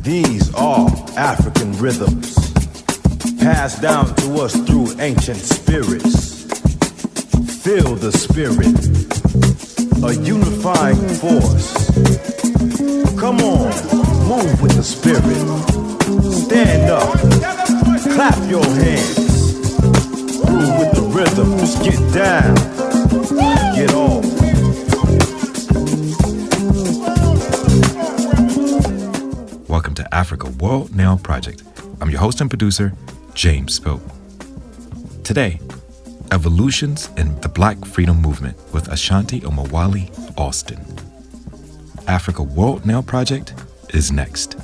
These are African rhythms, passed down to us through ancient spirits. Feel the spirit, a unifying force. Come on, move with the spirit. Stand up, clap your hands. Groove with the rhythms, get down, get off. Welcome to Africa World Now Project. I'm your host and producer, James Pope. Today, evolutions in the Black Freedom Movement with Ashanti Omowali Alston. Africa World Now Project is next.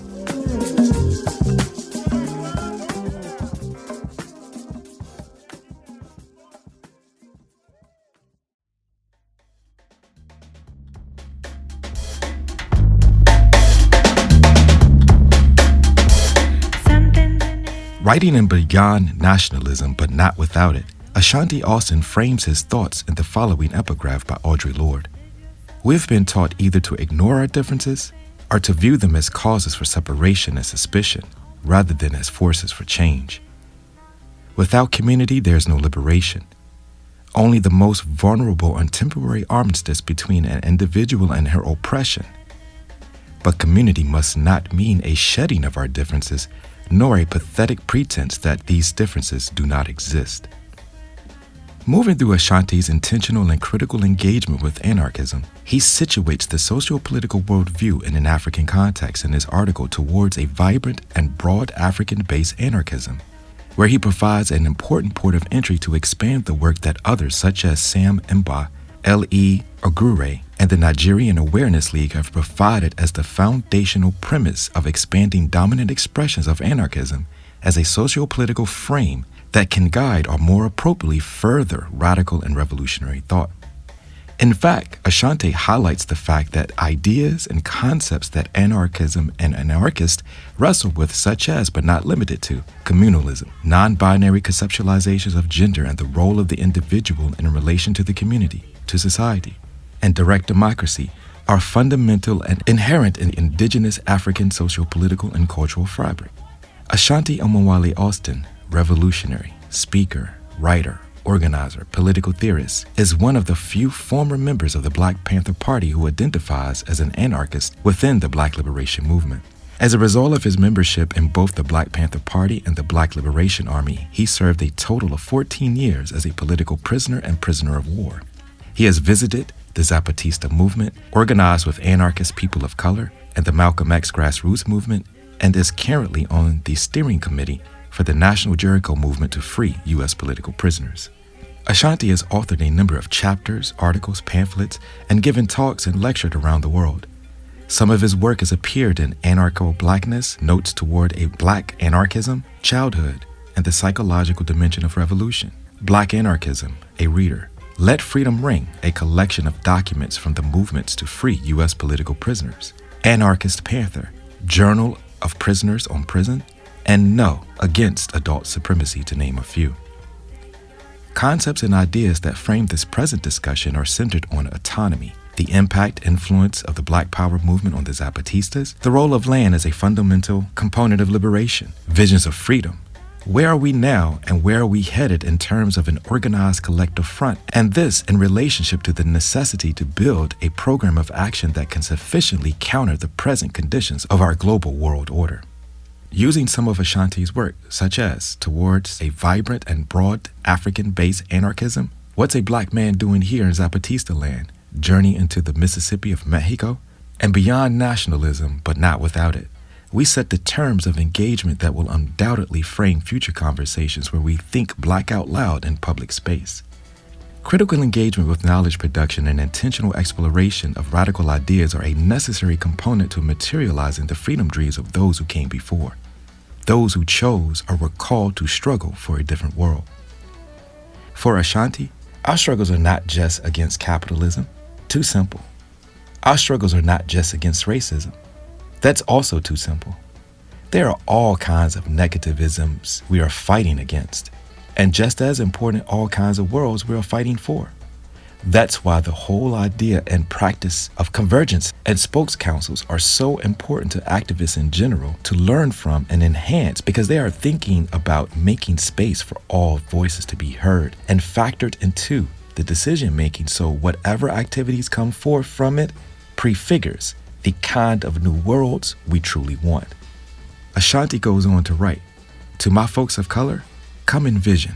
Writing in Beyond Nationalism, but not without it, Ashanti Alston frames his thoughts in the following epigraph by Audre Lorde. We've been taught either to ignore our differences or to view them as causes for separation and suspicion, rather than as forces for change. Without community, there's no liberation. Only the most vulnerable and temporary armistice between an individual and her oppression. But community must not mean a shedding of our differences, nor a pathetic pretense that these differences do not exist. Moving through Ashanti's intentional and critical engagement with anarchism, he situates the sociopolitical worldview in an African context in his article Towards a Vibrant and Broad African-based Anarchism, where he provides an important port of entry to expand the work that others such as Sam Mbah, Igariwey, and the Nigerian Awareness League have provided as the foundational premise of expanding dominant expressions of anarchism as a sociopolitical frame that can guide or more appropriately further radical and revolutionary thought. In fact, Ashanti highlights the fact that ideas and concepts that anarchism and anarchists wrestle with, such as, but not limited to, communalism, non-binary conceptualizations of gender and the role of the individual in relation to the community, to society, and direct democracy are fundamental and inherent in indigenous African socio-political and cultural fabric. Ashanti Omowali Alston, revolutionary, speaker, writer, organizer, political theorist, is one of the few former members of the Black Panther Party who identifies as an anarchist within the Black Liberation Movement. As a result of his membership in both the Black Panther Party and the Black Liberation Army, he served a total of 14 years as a political prisoner and prisoner of war. He has visited the Zapatista movement, organized with anarchist people of color and the Malcolm X grassroots movement, and is currently on the steering committee for the National Jericho movement to free U.S. political prisoners. Ashanti has authored a number of chapters, articles, pamphlets, and given talks and lectured around the world. Some of his work has appeared in Anarcho-Blackness, Notes Toward a Black Anarchism, Childhood, and the Psychological Dimension of Revolution, Black Anarchism, a Reader, Let Freedom Ring, a collection of documents from the movements to free U.S. political prisoners, Anarchist Panther, Journal of Prisoners on Prison, and No Against Adult Supremacy, to name a few. Concepts and ideas that frame this present discussion are centered on autonomy, the impact, influence of the Black Power movement on the Zapatistas, the role of land as a fundamental component of liberation, visions of freedom. Where are we now and where are we headed in terms of an organized collective front, and this in relationship to the necessity to build a program of action that can sufficiently counter the present conditions of our global world order. Using some of Ashanti's work, such as Towards a Vibrant and Broad African-based Anarchism, What's a Black Man Doing Here in Zapatista Land, Journey into the Mississippi of Mexico, and Beyond Nationalism, but not without it, we set the terms of engagement that will undoubtedly frame future conversations where we think Black out loud in public space. Critical engagement with knowledge production and intentional exploration of radical ideas are a necessary component to materializing the freedom dreams of those who came before, those who chose or were called to struggle for a different world. For Ashanti, our struggles are not just against capitalism, too simple. Our struggles are not just against racism. That's also too simple. There are all kinds of negativisms we are fighting against, and just as important, all kinds of worlds we are fighting for. That's why the whole idea and practice of convergence and spokes councils are so important to activists in general to learn from and enhance, because they are thinking about making space for all voices to be heard and factored into the decision making, so whatever activities come forth from it prefigures the kind of new worlds we truly want. Ashanti goes on to write, "To my folks of color, come envision.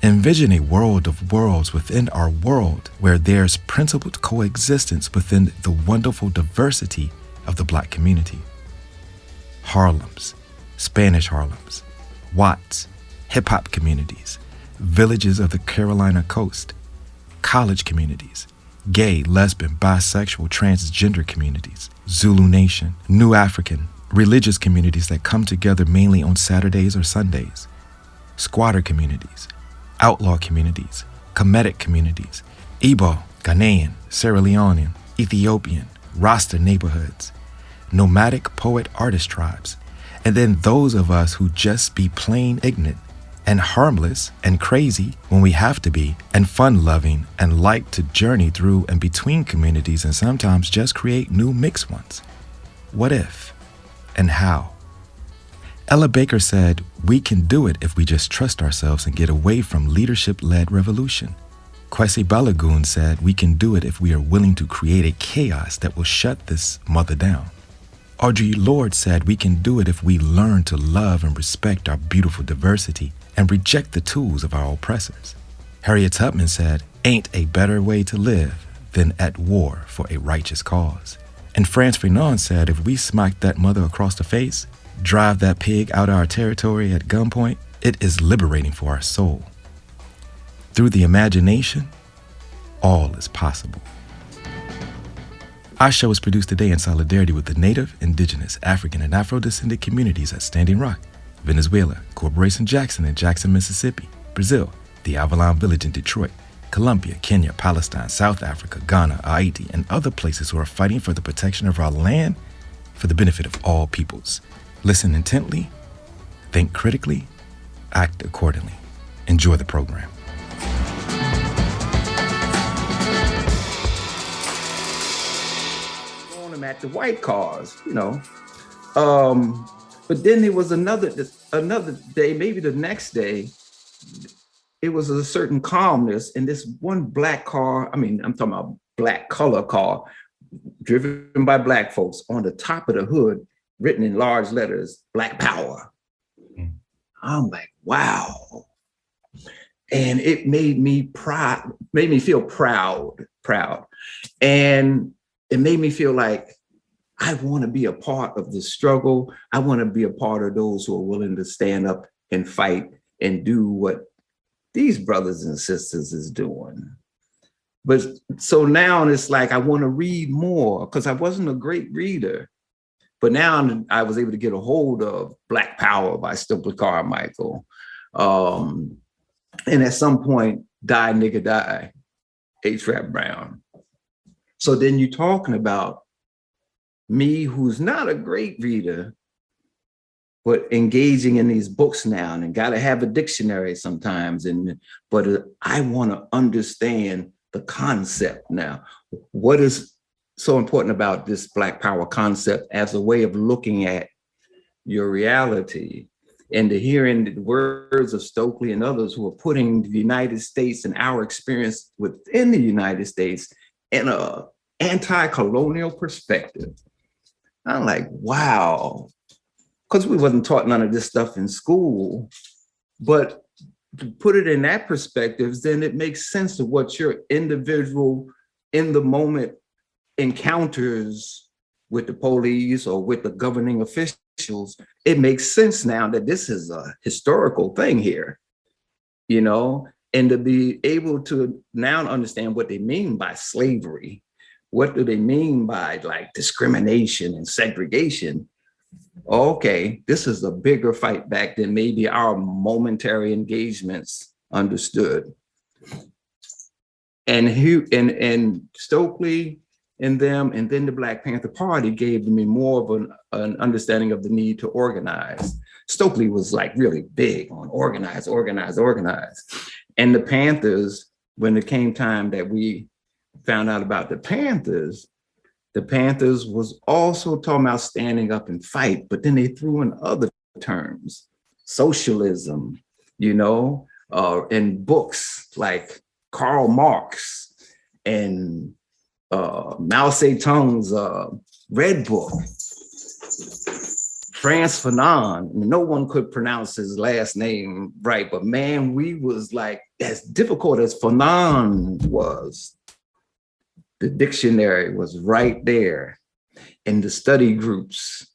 Envision a world of worlds within our world where there's principled coexistence within the wonderful diversity of the Black community. Harlems, Spanish Harlems, Watts, hip-hop communities, villages of the Carolina coast, college communities, gay, lesbian, bisexual, transgender communities, Zulu Nation, New African, religious communities that come together mainly on Saturdays or Sundays, squatter communities, outlaw communities, Kemetic communities, Igbo, Ghanaian, Sierra Leonean, Ethiopian, Rasta neighborhoods, nomadic poet-artist tribes, and then those of us who just be plain ignorant and harmless and crazy when we have to be, and fun-loving and like to journey through and between communities and sometimes just create new mixed ones. What if and how?" Ella Baker said, "We can do it if we just trust ourselves and get away from leadership-led revolution." Kwesi Balagoon said, "We can do it if we are willing to create a chaos that will shut this mother down." Audre Lorde said, "We can do it if we learn to love and respect our beautiful diversity and reject the tools of our oppressors." Harriet Tubman said, "Ain't a better way to live than at war for a righteous cause." And Frantz Fanon said, "If we smack that mother across the face, drive that pig out of our territory at gunpoint, it is liberating for our soul. Through the imagination, all is possible." Our show is produced today in solidarity with the Native, Indigenous, African, and Afro-descended communities at Standing Rock, Venezuela, Corporation Jackson in Jackson, Mississippi, Brazil, the Avalon Village in Detroit, Colombia, Kenya, Palestine, South Africa, Ghana, Haiti, and other places who are fighting for the protection of our land for the benefit of all peoples. Listen intently, think critically, act accordingly. Enjoy the program. On them at the white cars, you know. But then there was another day, maybe the next day, it was a certain calmness in this one black car. I mean, I'm talking about black color car, driven by black folks, on the top of the hood, written in large letters, "Black Power." I'm like, wow. And it made me proud, made me feel proud. And it made me feel like I want to be a part of the struggle. I want to be a part of those who are willing to stand up and fight and do what these brothers and sisters is doing. But so now it's like, I want to read more, because I wasn't a great reader. But now I was able to get a hold of Black Power by Stokely Carmichael. And at some point, Die Nigga Die, A$AP Brown. So then you're talking about me, who's not a great reader, but engaging in these books now, and got to have a dictionary sometimes. But I want to understand the concept now. What is so important about this Black Power concept as a way of looking at your reality, and to hearing the words of Stokely and others who are putting the United States and our experience within the United States in a anti-colonial perspective. I'm like, wow, because we wasn't taught none of this stuff in school, but to put it in that perspective, then it makes sense of what your individual in the moment encounters with the police or with the governing officials. It makes sense now that this is a historical thing here, you know, and to be able to now understand what they mean by slavery. What do they mean by like discrimination and segregation? Okay, this is a bigger fight back than maybe our momentary engagements understood. And Stokely and them, and then the Black Panther Party gave me more of an understanding of the need to organize. Stokely was like really big on organize. And the Panthers when it came time that we found out about the Panthers was also talking about standing up and fight, but then they threw in other terms, socialism, you know, in books like Karl Marx and Mao Zedong's Red Book, Frantz Fanon. No one could pronounce his last name right, but man, we was like, as difficult as Fanon was, the dictionary was right there, and the study groups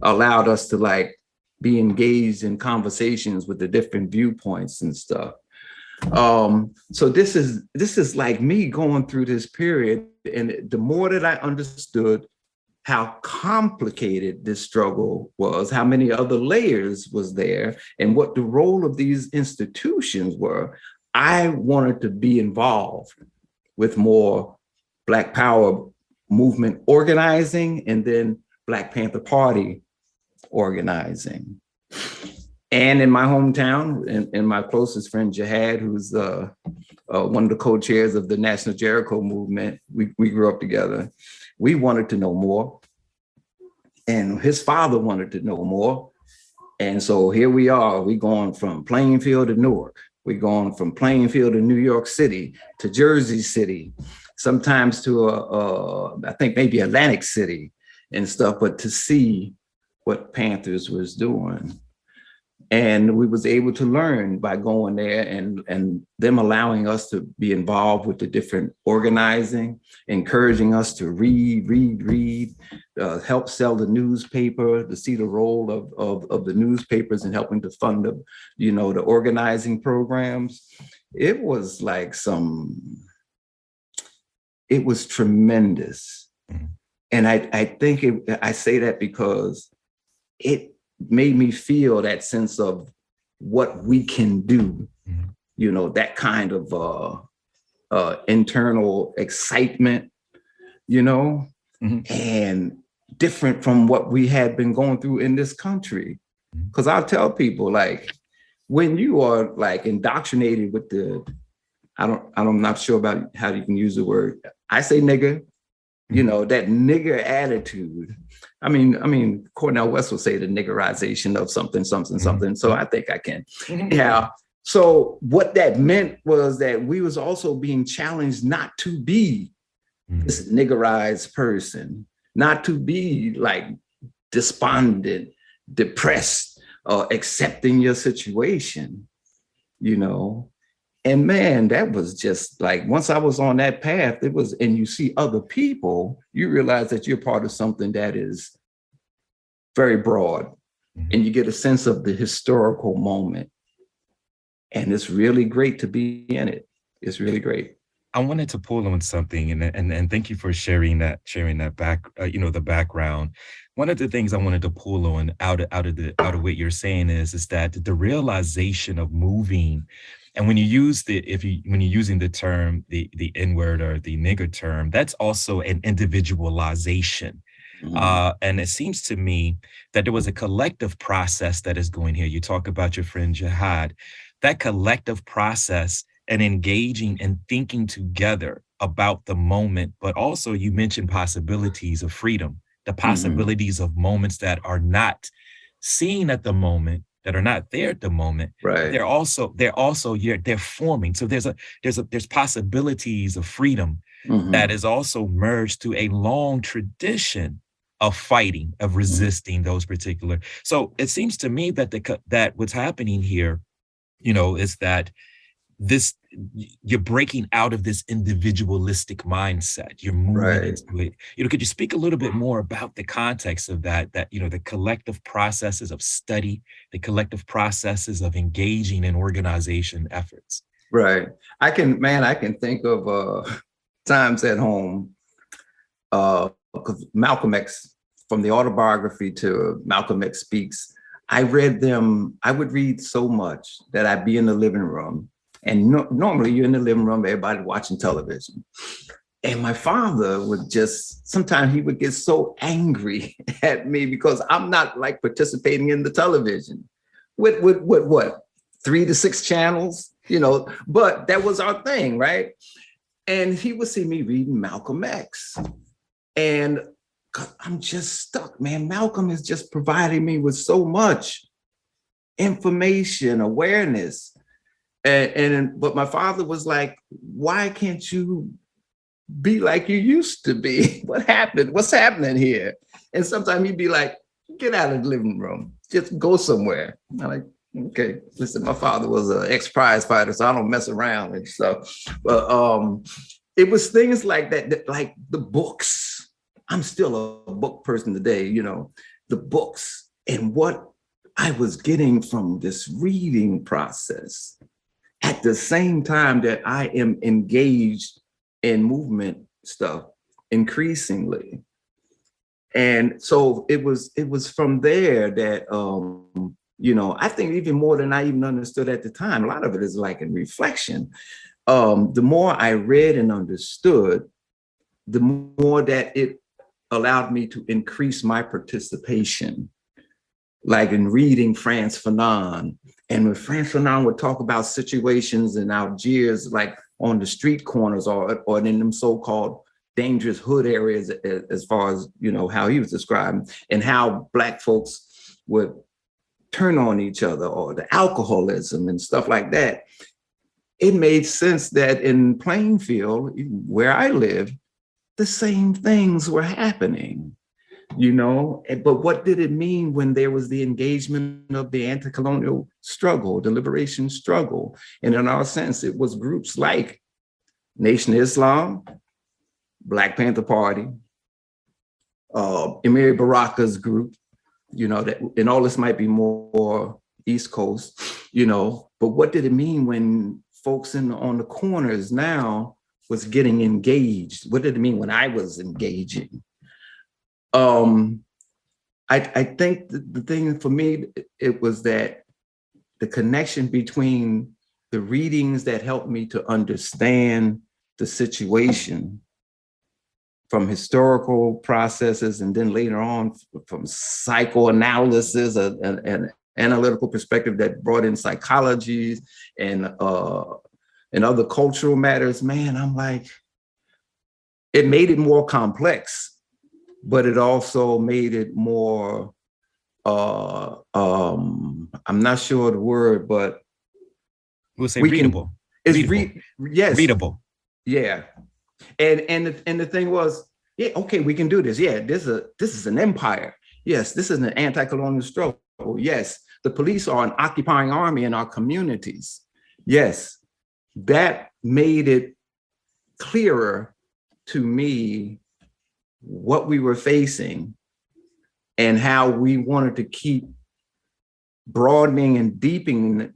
allowed us to like be engaged in conversations with the different viewpoints and stuff. So this is like me going through this period, and the more that I understood how complicated this struggle was, how many other layers was there, and what the role of these institutions were, I wanted to be involved with more Black Power movement organizing, and then Black Panther Party organizing. And in my hometown, and my closest friend Jihad, who's one of the co-chairs of the National Jericho movement, we grew up together. We wanted to know more, and his father wanted to know more. And so here we are, we going from Plainfield to Newark. We're going from Plainfield to New York City, to Jersey City, sometimes to I think maybe Atlantic City and stuff, but to see what Panthers was doing. And we was able to learn by going there, and them allowing us to be involved with the different organizing, encouraging us to read, help sell the newspaper, to see the role of the newspapers in helping to fund the, you know, the organizing programs. It was like it was tremendous. And I think I say that because it made me feel that sense of what we can do, you know, that kind of internal excitement, you know, and different from what we had been going through in this country. Because I'll tell people, like, when you are like indoctrinated with I'm not sure about how you can use the word, I say nigger, you know, that nigger attitude. I mean, Cornel West will say the niggerization of something. So I think I can. Yeah. So what that meant was that we was also being challenged not to be this niggerized person, not to be like despondent, depressed, accepting your situation, you know. And man, that was just like, once I was on that path, it was, and you see other people, you realize that you're part of something that is very broad, and you get a sense of the historical moment. And it's really great to be in it. It's really great. I wanted to pull on something, and thank you for sharing that back, the background. One of the things I wanted to pull on out of what you're saying is that the realization of moving. And when you use when you're using the term, the N-word or the nigger term, that's also an individualization. And it seems to me that there was a collective process that is going here. You talk about your friend Jihad, that collective process and engaging and thinking together about the moment, but also you mentioned possibilities of freedom, the possibilities of moments that are not seen at the moment, that are not there at the moment. Right. They're forming. So there's possibilities of freedom that is also merged to a long tradition of fighting, of resisting those particular. So it seems to me that that what's happening here, is that you're breaking out of this individualistic mindset. You're moving into it. Could you speak a little bit more about the context of that, the collective processes of study, the collective processes of engaging in organization efforts? Right. I can think of times at home, because Malcolm X, from the autobiography to Malcolm X Speaks, I would read so much that I'd be in the living room. And normally you're in the living room, everybody watching television. And my father sometimes he would get so angry at me because I'm not like participating in the television with what, 3 to 6 channels? but that was our thing, right? And he would see me reading Malcolm X. And I'm just stuck, man. Malcolm is just providing me with so much information, awareness. But my father was like, why can't you be like you used to be? What happened? What's happening here? And sometimes he'd be like, get out of the living room, just go somewhere. I'm like, okay, listen, my father was an ex-prize fighter, so I don't mess around and stuff. But it was things like that, like the books. I'm still a book person today, the books and what I was getting from this reading process at the same time that I am engaged in movement stuff increasingly. And so it was from there that, I think even more than I even understood at the time, a lot of it is like in reflection. The more I read and understood, the more that it allowed me to increase my participation, like in reading Frantz Fanon. And when Frantz Fanon would talk about situations in Algiers, like on the street corners or in them so-called dangerous hood areas, as far as, how he was describing, and how Black folks would turn on each other, or the alcoholism and stuff like that, it made sense that in Plainfield, where I live, the same things were happening, but what did it mean when there was the engagement of the anti-colonial struggle, the liberation struggle? And in our sense, it was groups like Nation of Islam, Black Panther Party, Emir Baraka's group, that, and all this might be more East Coast, but what did it mean when folks on the corners now was getting engaged? What did it mean when I was engaging? I think the thing for me, it was that the connection between the readings that helped me to understand the situation from historical processes, and then later on from psychoanalysis and analytical perspective that brought in psychology and other cultural matters, man, I'm like, it made it more complex, but it also made it more, I'm not sure the word, but we'll say readable. Yes. Readable. Yeah. And the thing was, yeah, okay, we can do this. Yeah, this is an empire. Yes, this is an anti-colonial struggle. Yes, the police are an occupying army in our communities. Yes, that made it clearer to me what we were facing and how we wanted to keep broadening and deepening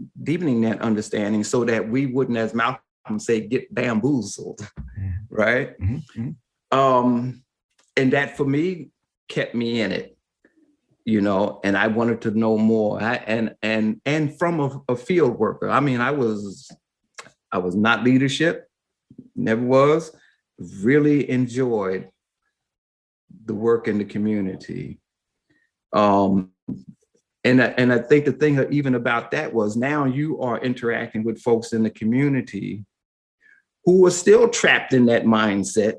that understanding so that we wouldn't, as Malcolm say, get bamboozled, right? Mm-hmm. And that for me kept me in it, and I wanted to know more. And from a field worker, I mean, I was not leadership, never was, really enjoyed the work in the community. And I think the thing even about that was now you are interacting with folks in the community who are still trapped in that mindset.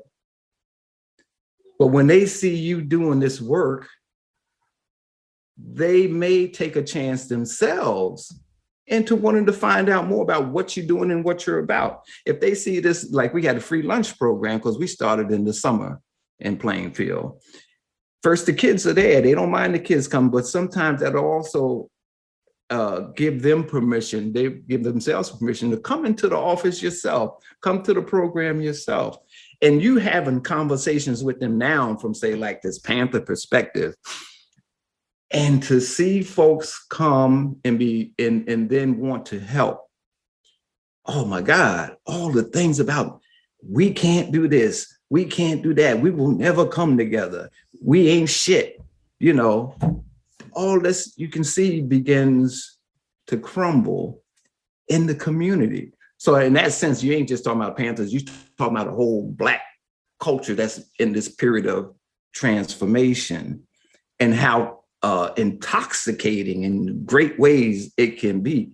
But when they see you doing this work, they may take a chance themselves into wanting to find out more about what you're doing and what you're about. If they see this, like we had a free lunch program because we started in the summer in Plainfield. First, the kids are there. They don't mind the kids coming, but sometimes that'll also give them permission. They give themselves permission to come into the office yourself, come to the program yourself. And you having conversations with them now from, say, like this Panther perspective, and to see folks come and then want to help. Oh my God, all the things about we can't do this, we can't do that, we will never come together, we ain't shit, all this you can see begins to crumble in the community. So in that sense, you ain't just talking about Panthers, you're talking about a whole Black culture that's in this period of transformation, and how intoxicating in great ways it can be.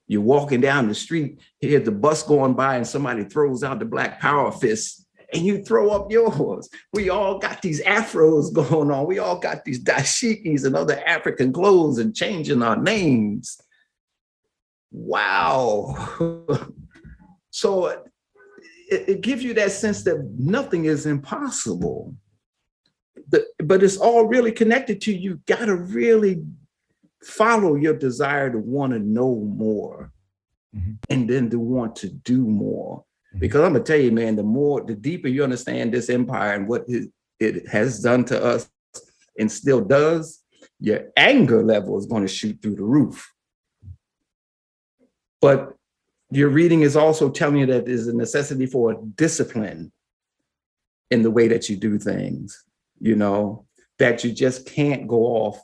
You're walking down the street, hear the bus going by and somebody throws out the Black Power fist and you throw up yours. We all got these afros going on. We all got these dashikis and other African clothes and changing our names. Wow. So it gives you that sense that nothing is impossible. But it's all really connected to you got to really follow your desire to want to know more, and then to want to do more. Because I'm gonna tell you, man, the deeper you understand this empire and what it has done to us and still does, your anger level is going to shoot through the roof. But your reading is also telling you that there's a necessity for a discipline in the way that you do things, that you just can't go off,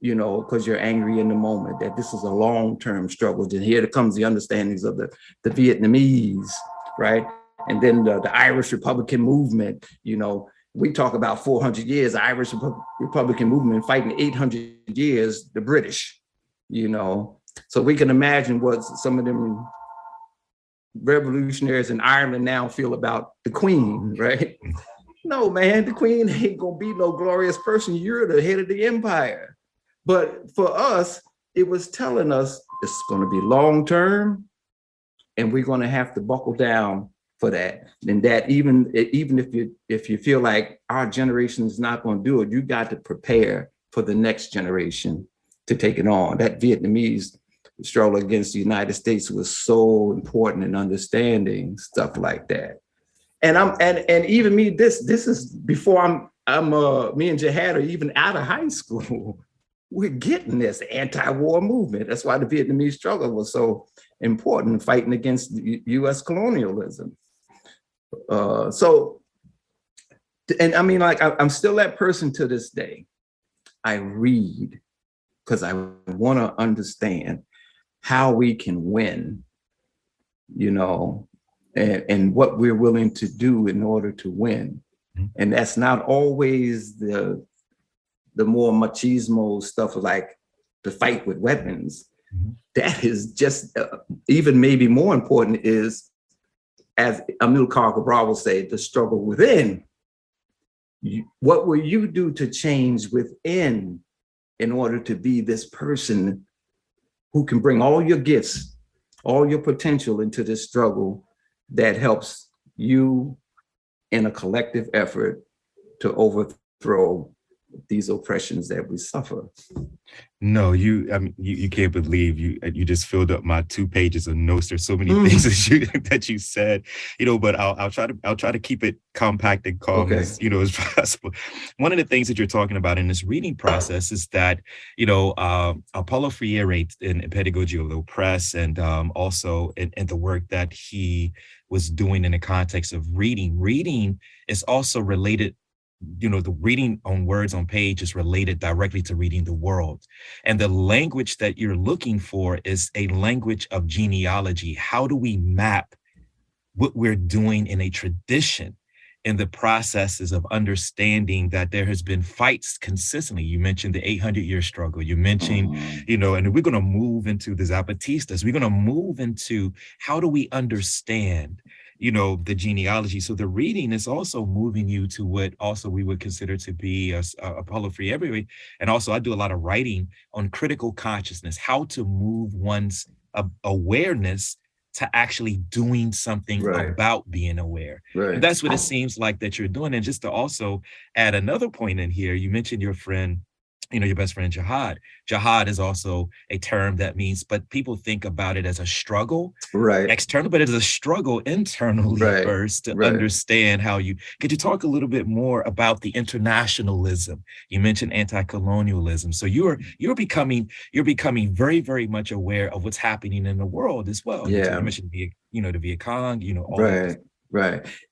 because you're angry in the moment, that this is a long-term struggle. And here comes the understandings of the Vietnamese, right? And then the Irish Republican movement, we talk about 400 years, the Irish Republican movement fighting 800 years, the British, So we can imagine what some of them revolutionaries in Ireland now feel about the Queen, right? No, man, the Queen ain't gonna be no glorious person. You're the head of the empire. But for us, it was telling us it's going to be long term, and we're going to have to buckle down for that. And that even if you feel like our generation is not going to do it, you got to prepare for the next generation to take it on. That Vietnamese struggle against the United States was so important in understanding stuff like that. And even me, this is before me and Jihad are even out of high school. We're getting this anti-war movement. That's why the Vietnamese struggle was so important, fighting against U.S. colonialism. I'm still that person to this day. I read because I want to understand how we can win, and what we're willing to do in order to win. And that's not always the more machismo stuff like the fight with weapons. That is just even maybe more important is, as Amilcar Cabral will say, the struggle within. What will you do to change within in order to be this person who can bring all your gifts, all your potential into this struggle that helps you in a collective effort to overthrow these oppressions that we suffer? No, you can't believe you just filled up my 2 pages of notes. There's so many things that you said, but I'll try to keep it compact and calm as possible. One of the things that you're talking about in this reading process is that, Paulo Freire in Pedagogy of the Oppressed and also in the work that he was doing in the context of reading is also related. The reading on words on page is related directly to reading the world. And the language that you're looking for is a language of genealogy. How do we map what we're doing in a tradition in the processes of understanding that there has been fights consistently? You mentioned the 800-year struggle. You mentioned, and we're going to move into the Zapatistas. We're going to move into how do we understand the genealogy. So the reading is also moving you to what also we would consider to be a Paulo Freire. And also I do a lot of writing on critical consciousness, how to move one's awareness to actually doing something about being aware. Right. And that's what it seems like that you're doing. And just to also add another point in here, you mentioned your friend, your best friend, Jihad. Jihad is also a term that means, but people think about it as a struggle, external, but it's a struggle internally first to understand how could you talk a little bit more about the internationalism? You mentioned anti-colonialism. So you're becoming very, very much aware of what's happening in the world as well. Yeah. You mentioned the Viet Cong, all of this.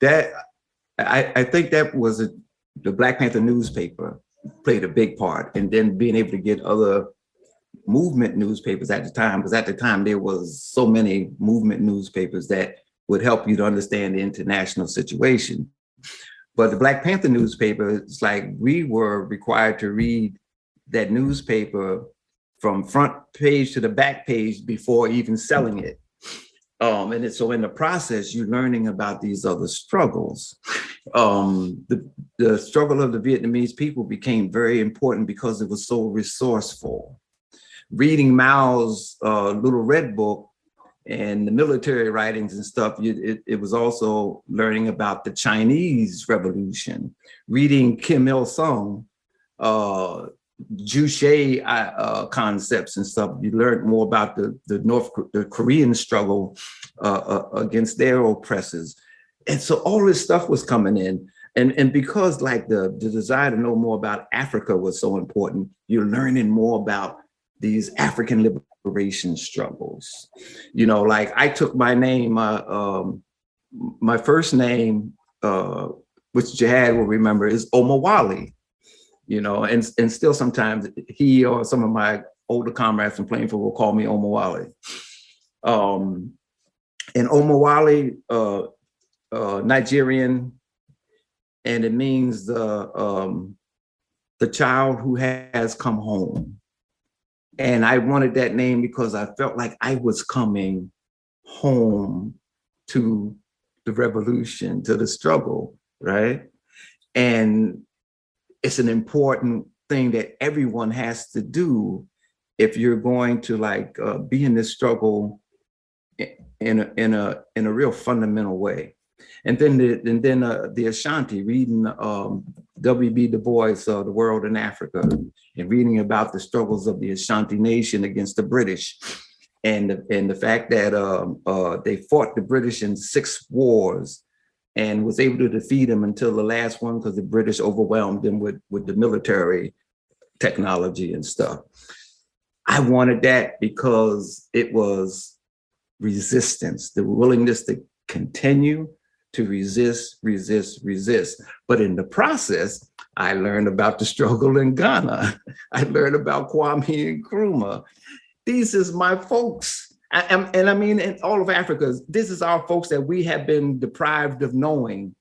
That, I think that was the Black Panther newspaper played a big part, and then being able to get other movement newspapers at the time, because at the time there was so many movement newspapers that would help you to understand the international situation. But the Black Panther newspaper, it's like we were required to read that newspaper from front page to the back page before even selling it. So in the process, you're learning about these other struggles. The struggle of the Vietnamese people became very important because it was so resourceful. Reading Mao's Little Red Book and the military writings and stuff, it was also learning about the Chinese Revolution. Reading Kim Il-sung, Juche concepts and stuff, you learned more about the Korean struggle against their oppressors. And so all this stuff was coming in. And because like the desire to know more about Africa was so important, you're learning more about these African liberation struggles. You know, like I took my name, my first name, which Jihad will remember, is Omowali. You know, and still sometimes he or some of my older comrades from Plainfield will call me Omowali. And Omowali, Nigerian, and it means the child who has come home. And I wanted that name because I felt like I was coming home to the revolution, to the struggle, right? And it's an important thing that everyone has to do if you're going to like be in this struggle in a real fundamental way. And then the Ashanti, reading W.B. Du Bois, The World in Africa, and reading about the struggles of the Ashanti nation against the British, and the fact that they fought the British in 6 wars and was able to defeat them until the last one because the British overwhelmed them with the military technology and stuff. I wanted that because it was resistance, the willingness to continue to resist. But in the process, I learned about the struggle in Ghana. I learned about Kwame Nkrumah. These is my folks. And I mean, in all of Africa, this is our folks that we have been deprived of knowing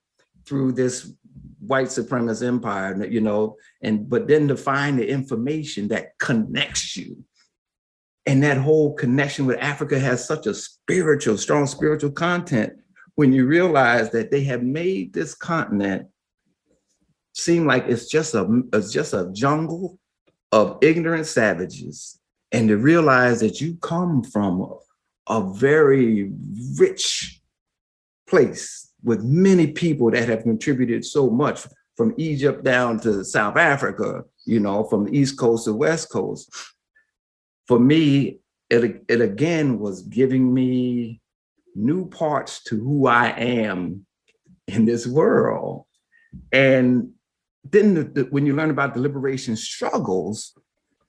through this white supremacist empire, you know, but then to find the information that connects you. And that whole connection with Africa has such a strong spiritual content when you realize that they have made this continent seem like it's just a jungle of ignorant savages. And to realize that you come from a very rich place with many people that have contributed so much, from Egypt down to South Africa, you know, from the East Coast to West Coast. For me, it again was giving me new parts to who I am in this world. And then when you learn about the liberation struggles,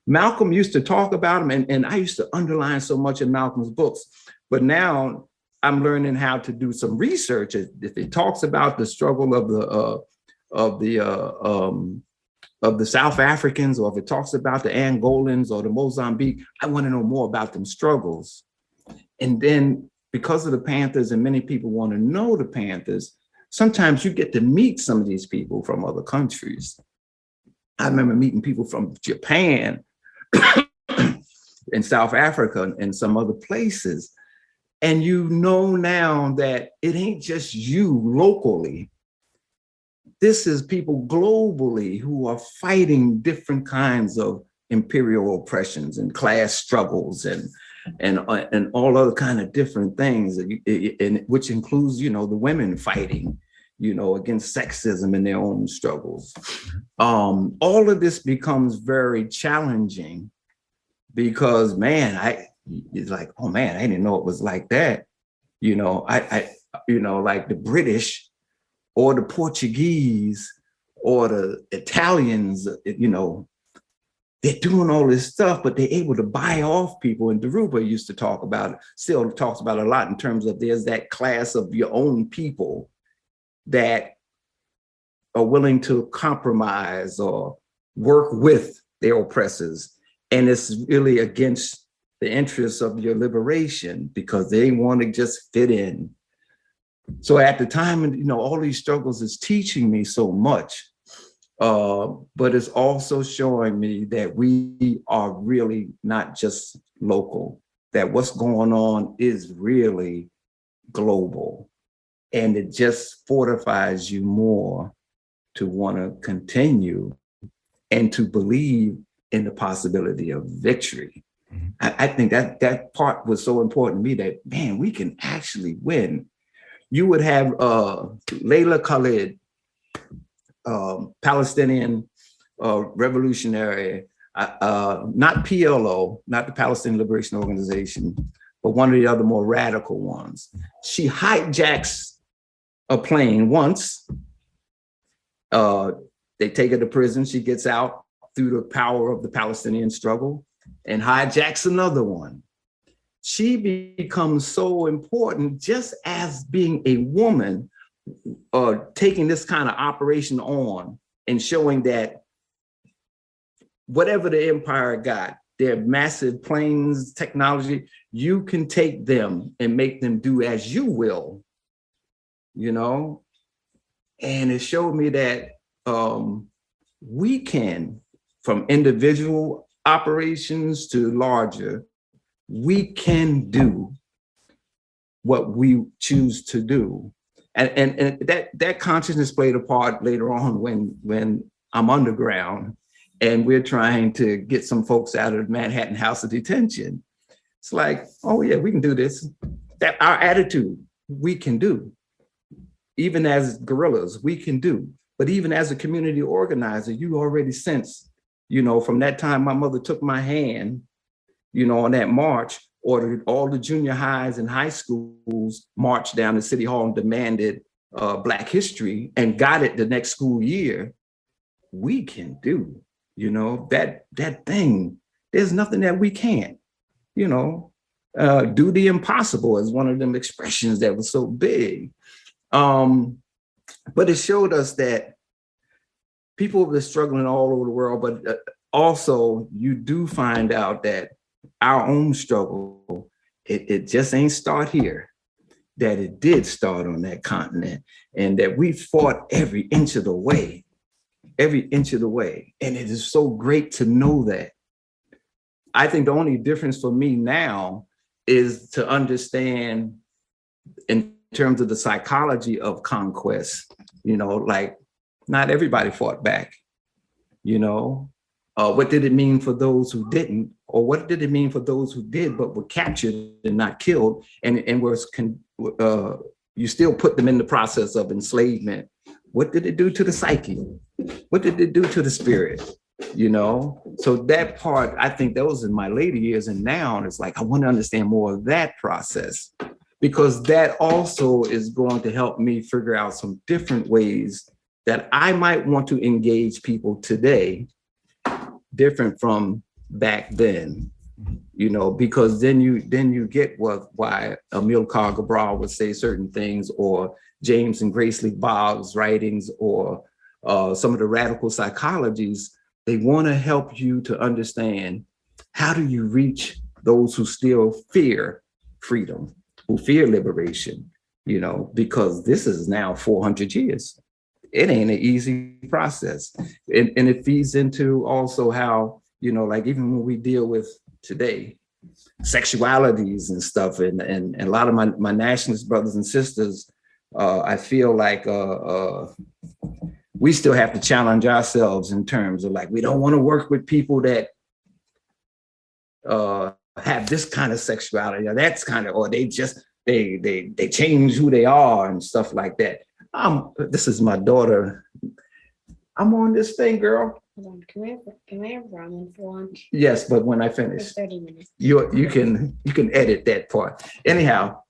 Malcolm used to talk about them, and I used to underline so much in Malcolm's books, but now I'm learning how to do some research. If it talks about the struggle of the South Africans, or if it talks about the Angolans or the Mozambique, I want to know more about them struggles. And then because of the Panthers, and many people want to know the Panthers, sometimes you get to meet some of these people from other countries. I remember meeting people from Japan and South Africa and some other places. And you know now that it ain't just you locally. This is people globally who are fighting different kinds of imperial oppressions and class struggles and all other kind of different things, and which includes, you know, the women fighting, you know, against sexism in their own struggles. All of this becomes very challenging because, man, it's like, oh man, I didn't know it was like that. You know, you know, like the British or the Portuguese or the Italians, you know, they're doing all this stuff, but they're able to buy off people. And Deruba used to talk about it, still talks about it a lot in terms of there's that class of your own people that are willing to compromise or work with their oppressors. And it's really against the interests of your liberation because they want to just fit in. So at the time, you know, all these struggles is teaching me so much. But it's also showing me that we are really not just local, that what's going on is really global. And it just fortifies you more to want to continue and to believe in the possibility of victory. Mm-hmm. I think that part was so important to me, that, man, we can actually win. You would have Layla Khalid, Palestinian revolutionary, not PLO, not the Palestinian Liberation Organization, but one of the other more radical ones. She hijacks a plane once. They take her to prison. She gets out through the power of the Palestinian struggle and hijacks another one. She becomes so important just as being a woman, taking this kind of operation on and showing that whatever the empire got, their massive planes, technology, you can take them and make them do as you will, you know? And it showed me that we can, from individual operations to larger, we can do what we choose to do. And that consciousness played a part later on when I'm underground and we're trying to get some folks out of Manhattan House of Detention. It's like, oh yeah, we can do this. That our attitude, we can do. Even as guerrillas, we can do. But even as a community organizer, you already sense, you know, from that time my mother took my hand, you know, on that march, ordered all the junior highs and high schools marched down to City Hall and demanded Black history and got it the next school year. We can do, you know, that thing. There's nothing that we can't, you know. Do the impossible is one of them expressions that was so big. But it showed us that people were struggling all over the world, but also you do find out that our own struggle, it just ain't start here, that it did start on that continent, and that we fought every inch of the way. And it is so great to know that. I think the only difference for me now is to understand in terms of the psychology of conquest, you know, like not everybody fought back, you know. What did it mean for those who didn't? Or what did it mean for those who did but were captured and not killed, and you still put them in the process of enslavement? What did it do to the psyche? What did it do to the spirit? You know, so that part, I think those in my later years, and now it's like I want to understand more of that process, because that also is going to help me figure out some different ways that I might want to engage people today, different from back then, you know, because then you get why Amilcar Cabral would say certain things, or James and Grace Lee Boggs' writings, or some of the radical psychologies. They want to help you to understand, how do you reach those who still fear freedom, who fear liberation, you know, because this is now 400 years. It ain't an easy process. And it feeds into also how, you know, like even when we deal with today, sexualities and stuff, and a lot of my nationalist brothers and sisters, I feel like we still have to challenge ourselves in terms of like, we don't want to work with people that have this kind of sexuality, or that's kind of, or they just, they change who they are and stuff like that. This is my daughter. I'm on this thing, girl. Hold on. Can I have ramen for lunch? Yes, but when I finish, for 30 minutes. You can edit that part. Anyhow,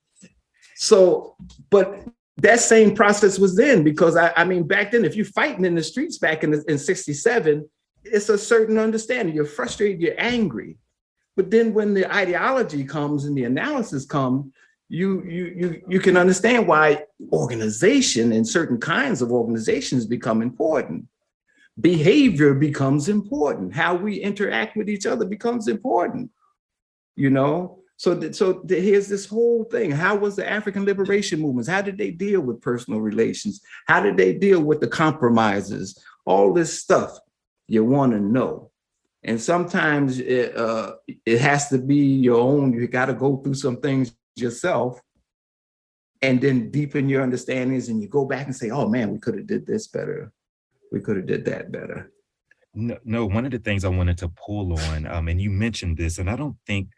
so, but that same process was then, because I mean, back then, if you're fighting in the streets back in 67, it's a certain understanding. You're frustrated, you're angry. But then when the ideology comes and the analysis comes, you can understand why organization and certain kinds of organizations become important. Behavior becomes important. How we interact with each other becomes important, you know? So here's this whole thing. How was the African liberation movements? How did they deal with personal relations? How did they deal with the compromises all this stuff you want to know. And sometimes it has to be your own. You got to go through some things yourself and then deepen your understandings, and you go back and say, oh man, we could have did this better. We could have did that better. No, one of the things I wanted to pull on, and you mentioned this, and I don't think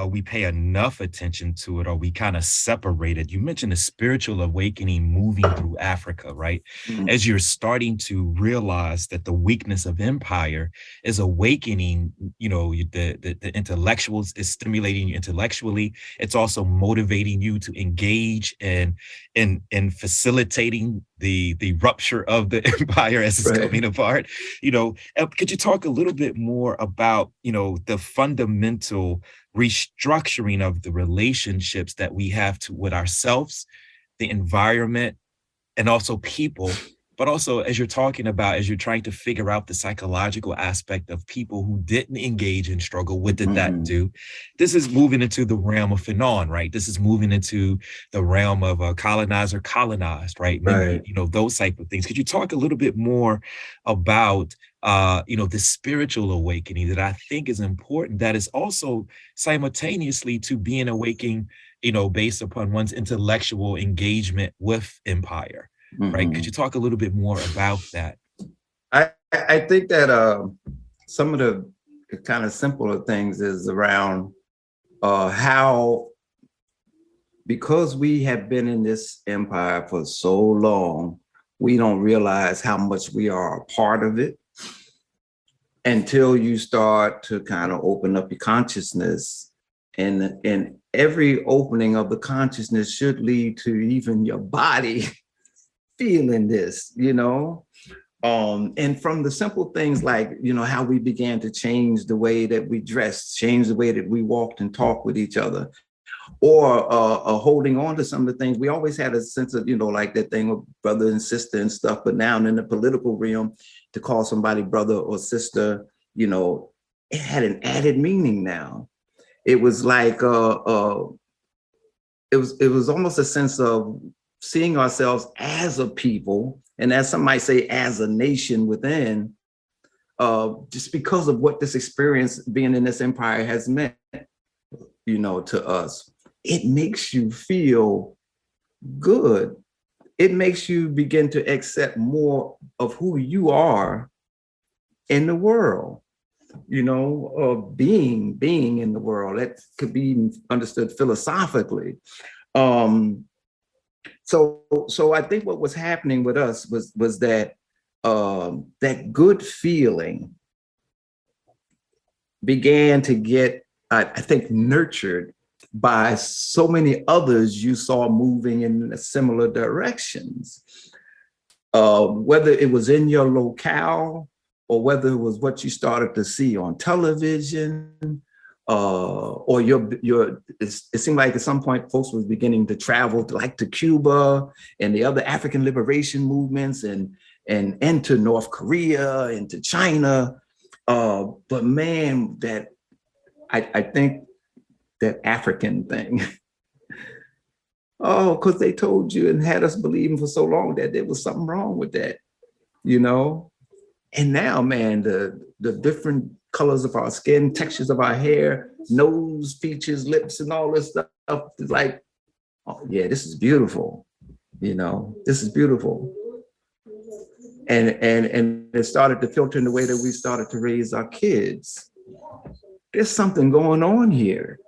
we pay enough attention to it, or we kind of separate it. You mentioned the spiritual awakening moving through Africa, right? Mm. As you're starting to realize that the weakness of empire is awakening, the intellectuals, is stimulating you intellectually. It's also motivating you to engage in facilitating the rupture of the empire as it's coming apart. Could you talk a little bit more about, the fundamental restructuring of the relationships that we have with ourselves, the environment, and also people, but also as you're trying to figure out the psychological aspect of people who didn't engage in struggle, what did that do? This is moving into the realm of Fanon, right? This is moving into the realm of colonizer colonized, right? Maybe, those type of things. Could you talk a little bit more about the spiritual awakening that I think is important, that is also simultaneously to being awakening, based upon one's intellectual engagement with empire, right? Could you talk a little bit more about that? I think that some of the kind of simpler things is around how, because we have been in this empire for so long, we don't realize how much we are a part of it until you start to kind of open up your consciousness. And every opening of the consciousness should lead to even your body feeling this, and from the simple things like, how we began to change the way that we dressed, change the way that we walked and talked with each other, or holding on to some of the things. We always had a sense of, like that thing of brother and sister and stuff, but now in the political realm, to call somebody brother or sister, it had an added meaning now. It was like, it was almost a sense of seeing ourselves as a people, and as some might say, as a nation within, just because of what this experience being in this empire has meant, to us. It makes you feel good. It makes you begin to accept more of who you are in the world, being in the world. That could be understood philosophically. So I think what was happening with us was that that good feeling began to get, I think, nurtured by so many others you saw moving in similar directions. Whether it was in your locale or whether it was what you started to see on television, or it seemed like at some point folks was beginning to travel to Cuba and the other African liberation movements and to North Korea and to China. But man, that I think that African thing, because they told you and had us believing for so long that there was something wrong with that, And now, man, the different colors of our skin, textures of our hair, nose, features, lips, and all this stuff is like, oh yeah, this is beautiful. This is beautiful. And it started to filter in the way that we started to raise our kids. There's something going on here,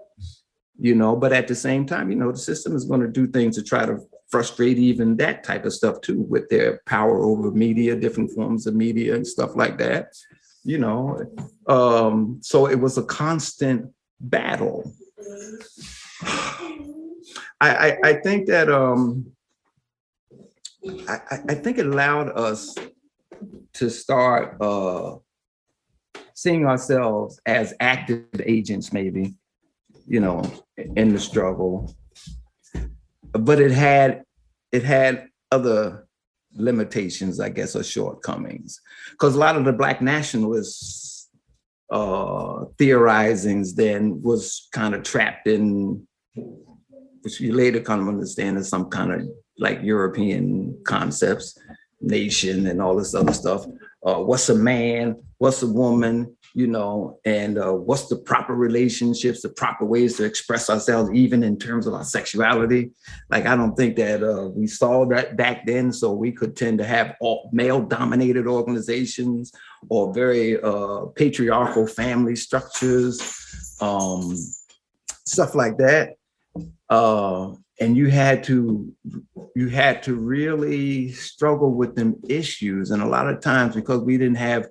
but at the same time, the system is going to do things to try to frustrate even that type of stuff too, with their power over media, different forms of media and stuff like that, so it was a constant battle. I think that I think it allowed us to start seeing ourselves as active agents, maybe, in the struggle. But it had other limitations, I guess, or shortcomings, because a lot of the Black nationalists theorizings then was kind of trapped in, which you later kind of understand as some kind of like European concepts, nation and all this other stuff. What's a man? What's a woman? You know, and what's the proper relationships, the proper ways to express ourselves, even in terms of our sexuality. Like, I don't think that we saw that back then, so we could tend to have all male-dominated organizations or very patriarchal family structures, stuff like that. And you had to really struggle with them issues, and a lot of times, because we didn't have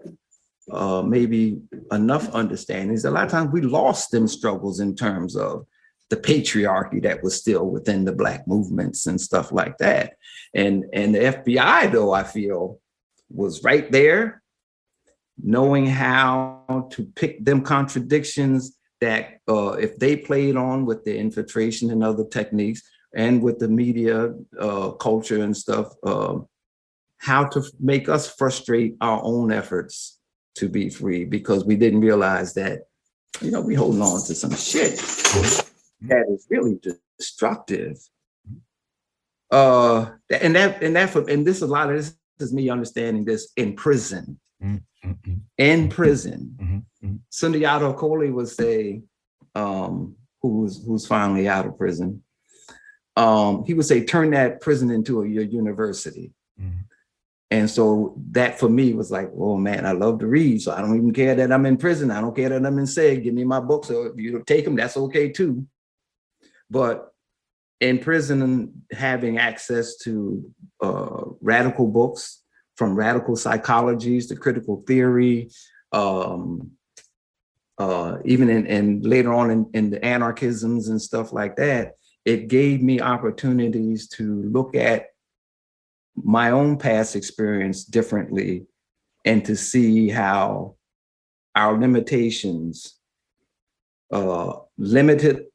maybe enough understandings, a lot of times we lost them struggles in terms of the patriarchy that was still within the Black movements and stuff like that. And the FBI, though, I feel, was right there, knowing how to pick them contradictions that if they played on with the infiltration and other techniques and with the media culture and stuff, how to make us frustrate our own efforts to be free, because we didn't realize that, you know, we holding on to some shit that is really destructive. And this, a lot of this is me understanding this in prison. In prison. Sundiata Acoli would say, who's finally out of prison, he would say, turn that prison into your university. And so that for me was like, oh man, I love to read. So I don't even care that I'm in prison. I don't care that I'm in SEG. Give me my books. So if you don't take them, that's okay too. But in prison, having access to radical books, from radical psychologies to critical theory, even in later on in the anarchisms and stuff like that, it gave me opportunities to look at my own past experience differently, and to see how our limitations limited,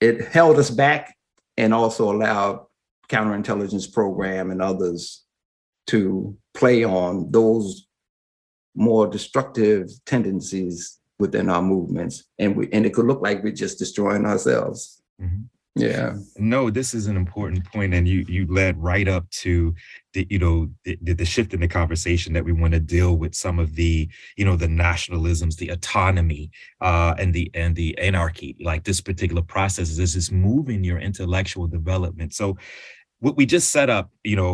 it held us back, and also allowed counterintelligence program and others to play on those more destructive tendencies within our movements. And it could look like we're just destroying ourselves. Yeah. No, this is an important point, and you led right up to the shift in the conversation that we want to deal with some of the the nationalisms, the autonomy, and the anarchy. Like, this particular process is this moving your intellectual development. So what we just set up,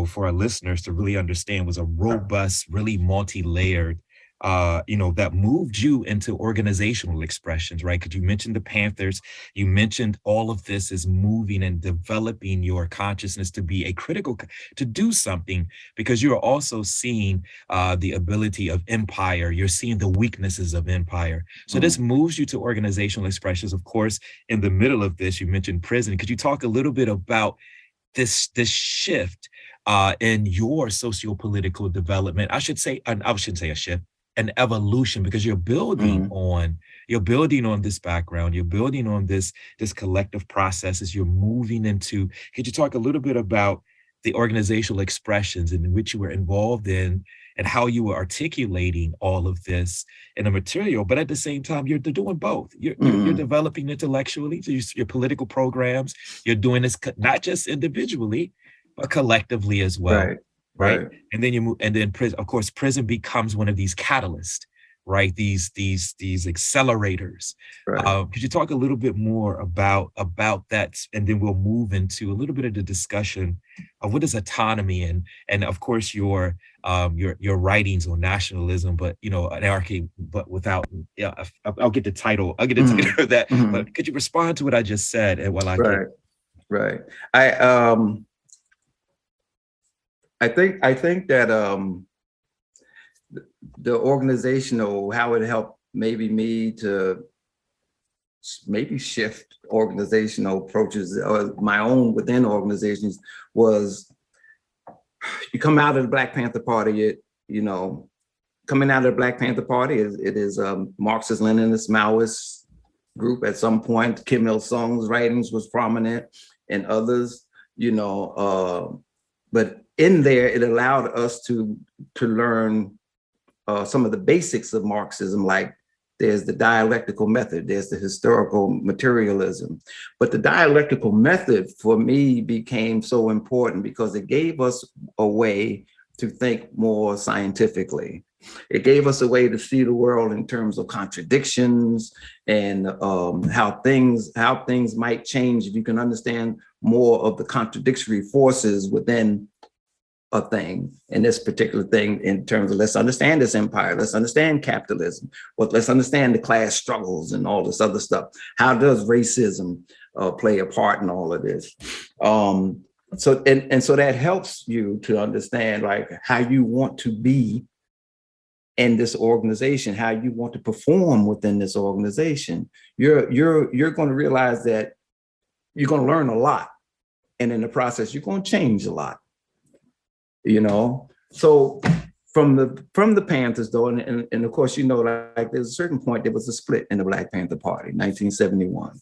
for our listeners to really understand, was a robust, really multi-layered, that moved you into organizational expressions, right? Because you mentioned the Panthers, you mentioned all of this is moving and developing your consciousness to be to do something, because you're also seeing the ability of empire. You're seeing the weaknesses of empire. So this moves you to organizational expressions. Of course, in the middle of this, you mentioned prison. Could you talk a little bit about this shift in your sociopolitical development? I shouldn't say a shift, an evolution, because you're building on this background, you're building on this collective processes, you're moving into. Could you talk a little bit about the organizational expressions in which you were involved in, and how you were articulating all of this in a material, but at the same time, you're doing both. You're developing intellectually, so your political programs, you're doing this not just individually, but collectively as well. Right. And then you move, and then prison, of course, prison becomes one of these catalysts, right? These accelerators. Right. Could you talk a little bit more about that? And then we'll move into a little bit of the discussion of what is autonomy, and of course your writings on nationalism, but anarchy, but without. Yeah, I'll get the title. I'll get the title of that. But could you respond to what I just said? And while I can. Right. I think that the organizational, how it helped maybe me to shift organizational approaches, or my own within organizations, was you come out of the Black Panther Party, coming out of the Black Panther Party, it is a Marxist, Leninist, Maoist group at some point. Kim Il-sung's writings was prominent, and others, but in there, it allowed us to learn some of the basics of Marxism, like there's the dialectical method, there's the historical materialism. But the dialectical method for me became so important because it gave us a way to think more scientifically. It gave us a way to see the world in terms of contradictions and how things might change if you can understand more of the contradictory forces within a thing, and this particular thing in terms of let's understand this empire, let's understand capitalism, but let's understand the class struggles and all this other stuff. How does racism play a part in all of this? So that helps you to understand like how you want to be in this organization, how you want to perform within this organization. You're going to realize that you're going to learn a lot, and in the process, you're going to change a lot. You know, so from the Panthers though, and of course, you know, like there's a certain point there was a split in the Black Panther Party, 1971.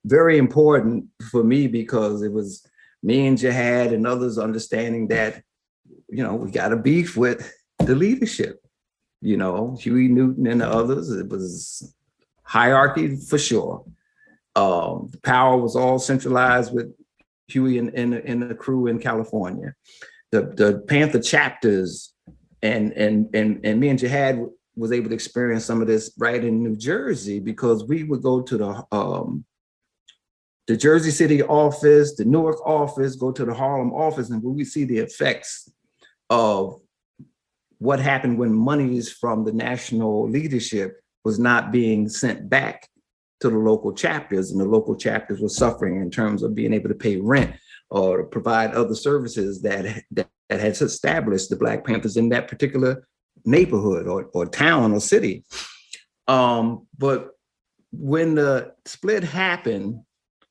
Very important for me because it was me and Jihad and others understanding that, you know, we got a beef with the leadership. You know, Huey Newton and the others. It was hierarchy for sure. The power was all centralized with Huey and the crew in California. The Panther chapters and me and Jihad was able to experience some of this right in New Jersey because we would go to the Jersey City office, the Newark office, go to the Harlem office, and we see the effects of what happened when monies from the national leadership was not being sent back to the local chapters, and the local chapters were suffering in terms of being able to pay rent or provide other services that had established the Black Panthers in that particular neighborhood or town or city. But when the split happened,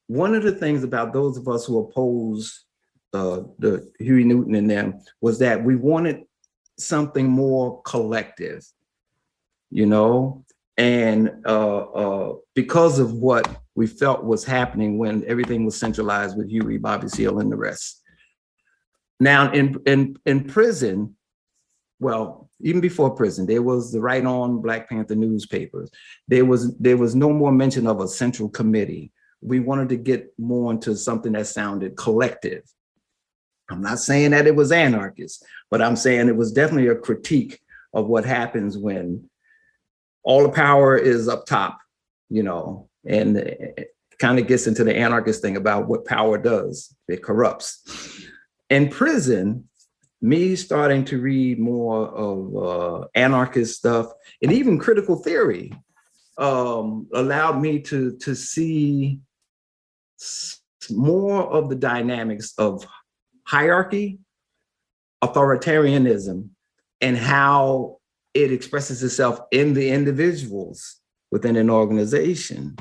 one of the things about those of us who opposed the Huey Newton and them was that we wanted something more collective, you know? And because of what we felt was happening when everything was centralized with Huey, Bobby Seale, and the rest. Now in prison, well, even before prison, there was the Right On Black Panther newspapers. There was no more mention of a central committee. We wanted to get more into something that sounded collective. I'm not saying that it was anarchist, but I'm saying it was definitely a critique of what happens when all the power is up top, you know, and it kind of gets into the anarchist thing about what power does. It corrupts. In prison, me starting to read more of anarchist stuff and even critical theory allowed me to see more of the dynamics of hierarchy, authoritarianism, and how it expresses itself in the individuals within an organization.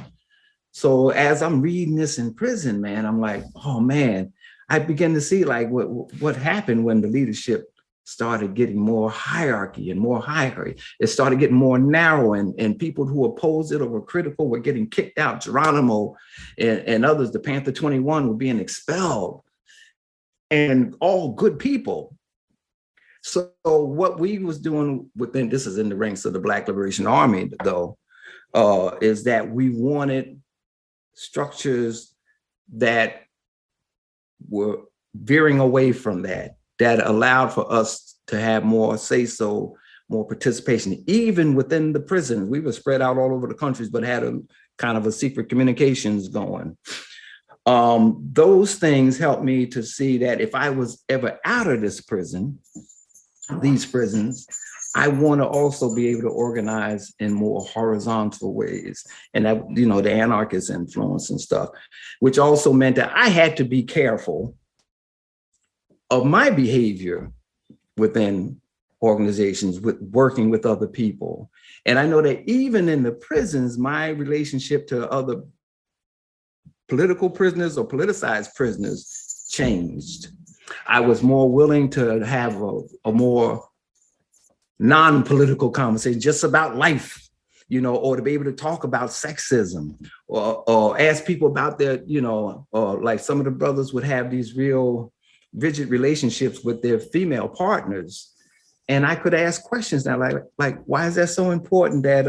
So as I'm reading this in prison, man, I'm like, oh man, I begin to see like what happened when the leadership started getting more hierarchy and more hierarchy. It started getting more narrow, and people who opposed it or were critical were getting kicked out. Geronimo and others, the Panther 21 were being expelled, and all good people. So what we was doing within, this is in the ranks of the Black Liberation Army though, is that we wanted structures that were veering away from that allowed for us to have more say-so, more participation. Even within the prisons, we were spread out all over the countries, but had a kind of a secret communications going. Those things helped me to see that if I was ever out of this prison, these prisons, I want to also be able to organize in more horizontal ways. And that, you know, the anarchist influence and stuff, which also meant that I had to be careful of my behavior within organizations, with working with other people. And I know that even in the prisons, my relationship to other political prisoners or politicized prisoners changed. I was more willing to have a more non-political conversation, just about life, you know, or to be able to talk about sexism or ask people about their, you know, like some of the brothers would have these real rigid relationships with their female partners. And I could ask questions now, like, why is that so important that,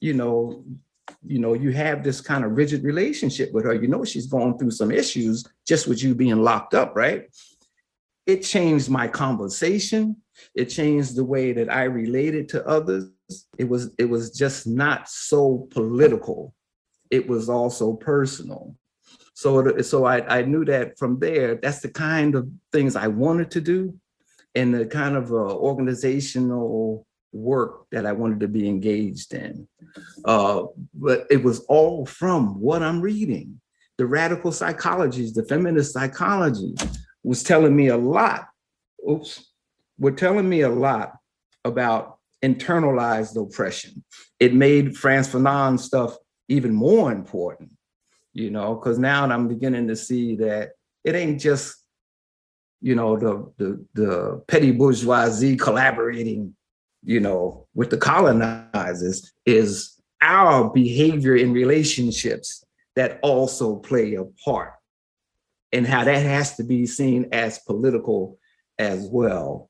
you have this kind of rigid relationship with her? She's going through some issues just with you being locked up, right? It changed my conversation. It changed the way that I related to others. It was just not so political. It was also personal. So I knew that from there, that's the kind of things I wanted to do, and the kind of organizational work that I wanted to be engaged in. But it was all from what I'm reading. The radical psychologies, the feminist psychology was telling me a lot. Were telling me a lot about internalized oppression. It made Frantz Fanon stuff even more important, because now I'm beginning to see that it ain't just, the petty bourgeoisie collaborating, with the colonizers. Is our behavior in relationships that also play a part, and how that has to be seen as political as well.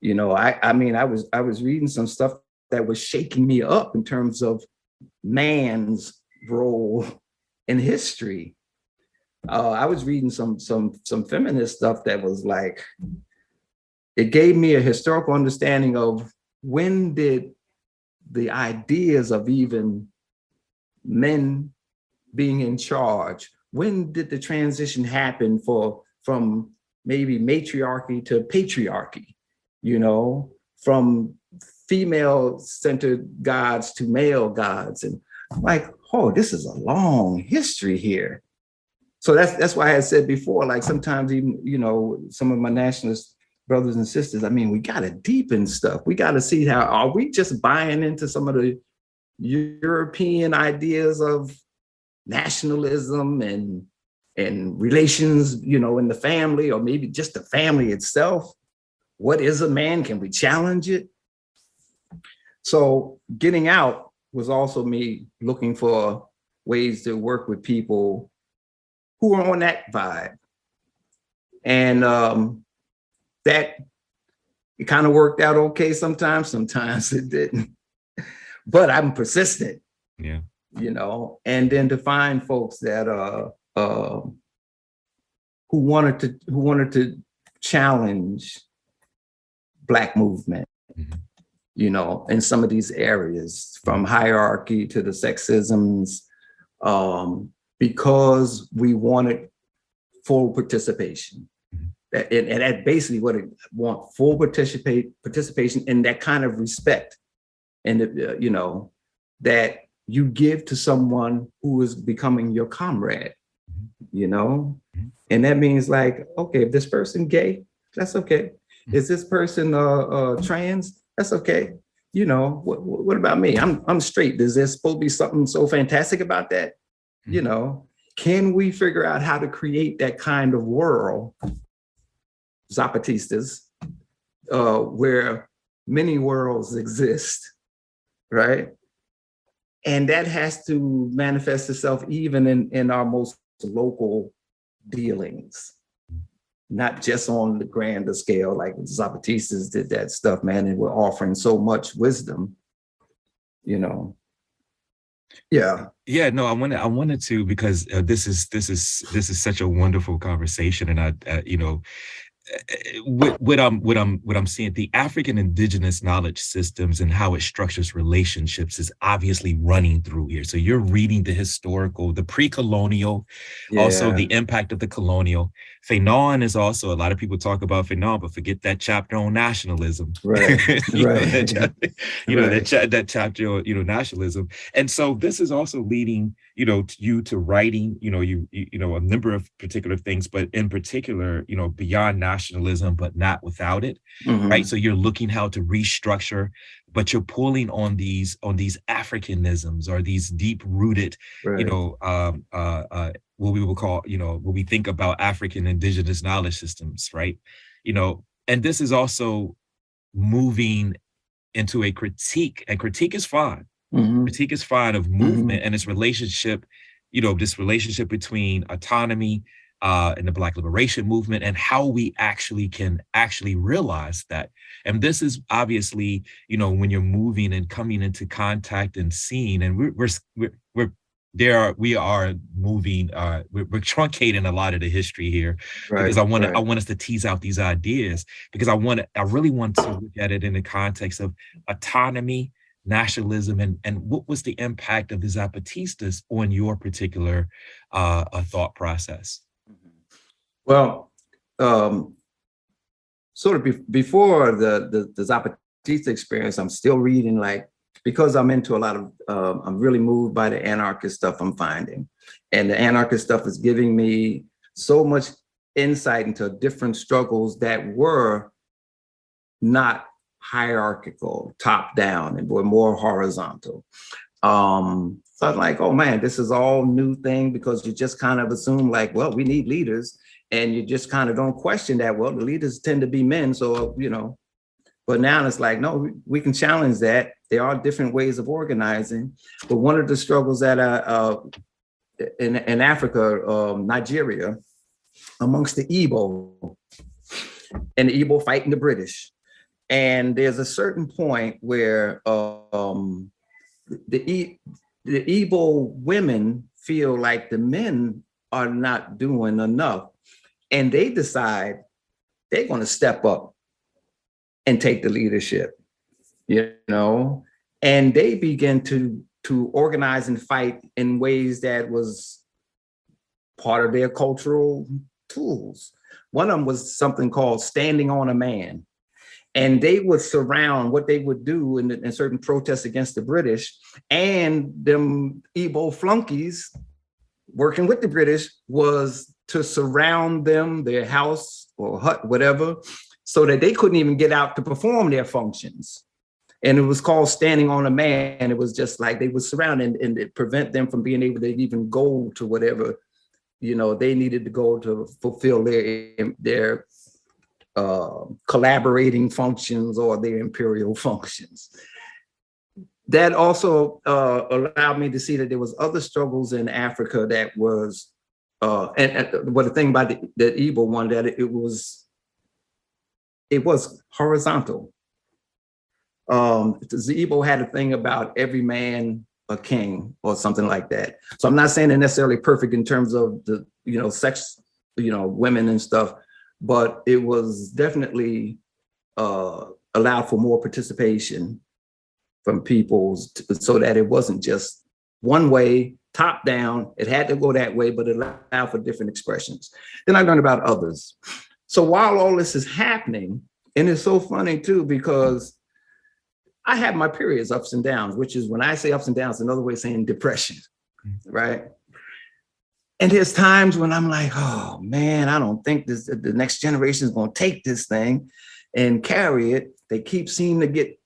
I was reading some stuff that was shaking me up in terms of man's role in history. I was reading some feminist stuff that was like, it gave me a historical understanding of when did the ideas of even men being in charge, when did the transition happen from maybe matriarchy to patriarchy, from female-centered gods to male gods. And I'm like, oh, this is a long history here. So that's why I said before, like sometimes even, some of my nationalist brothers and sisters, we got to deepen stuff. We got to see are we just buying into some of the European ideas of nationalism and relations, in the family, or maybe just the family itself. What is a man? Can we challenge it? So getting out was also me looking for ways to work with people who are on that vibe. And that it kind of worked out okay sometimes it didn't. But I'm persistent. Yeah. And then to find folks that who wanted to challenge Black movement, in some of these areas, from hierarchy to the sexisms, because we wanted full participation. And that's basically what it want, full participation in that kind of respect. And, that you give to someone who is becoming your comrade, And that means like, okay, if this person gay, that's okay. Is this person trans? That's okay. What about me? I'm straight. Is there supposed to be something so fantastic about that? Can we figure out how to create that kind of world, Zapatistas, where many worlds exist, right? And that has to manifest itself even in our most local dealings, not just on the grander scale, like Zapatistas did that stuff, man, and we're offering so much wisdom, Yeah. Yeah, no, I wanted to, because this is such a wonderful conversation, and I what I'm seeing, the African indigenous knowledge systems and how it structures relationships is obviously running through here. So you're reading the historical, the pre-colonial, also the impact of the colonial. Fanon is also, a lot of people talk about Fanon, but forget that chapter on nationalism. Right. That chapter on nationalism. And so this is also leading, you to writing, a number of particular things, but in particular, beyond nationalism, but not without it, right? So you're looking how to restructure, but you're pulling on these Africanisms, or these deep-rooted, what we will call, when we think about African indigenous knowledge systems, right? And this is also moving into a critique, and critique is fine. Critique is fine of movement and its relationship, this relationship between autonomy, in the Black liberation movement, and how we actually can realize that. And this is obviously, when you're moving and coming into contact and seeing, and we are moving, we're truncating a lot of the history here, because I want us to tease out these ideas, because I really want to look at it in the context of autonomy, nationalism, and what was the impact of the Zapatistas on your particular thought process? Well, sort of before the Zapatista experience, I'm still reading, like, because I'm into a lot of, I'm really moved by the anarchist stuff I'm finding. And the anarchist stuff is giving me so much insight into different struggles that were not hierarchical, top down, and were more horizontal. So I'm like, oh man, this is all new thing, because you just kind of assume, like, well, we need leaders. And you just kind of don't question that. Well, the leaders tend to be men, so, but now it's like, no, we can challenge that. There are different ways of organizing. But one of the struggles that in Africa, Nigeria, amongst the Igbo, and the Igbo fighting the British. And there's a certain point where the Igbo women feel like the men are not doing enough. And they decide they're going to step up and take the leadership, and they begin to organize and fight in ways that was part of their cultural tools. One of them was something called standing on a man. And they would surround, what they would do in certain protests against the British, and them Igbo flunkies working with the British was to surround them, their house or hut, whatever, so that they couldn't even get out to perform their functions. And it was called standing on a man. It was just like they would surround and it prevent them from being able to even go to whatever, they needed to go to fulfill their collaborating functions or their imperial functions. That also allowed me to see that there was other struggles in Africa that was, and what the thing about the Igbo one, that it was horizontal. The Igbo had a thing about every man a king or something like that. So I'm not saying they're necessarily perfect in terms of the, sex, women and stuff, but it was definitely allowed for more participation from people, so that it wasn't just one way, top down. It had to go that way, but it allowed for different expressions. Then I learned about others. So while all this is happening, and it's so funny too, because I have my periods, ups and downs, which is, when I say ups and downs, another way of saying depression, right? And there's times when I'm like, oh man, I don't think the next generation is going to take this thing and carry it. They keep seeming to get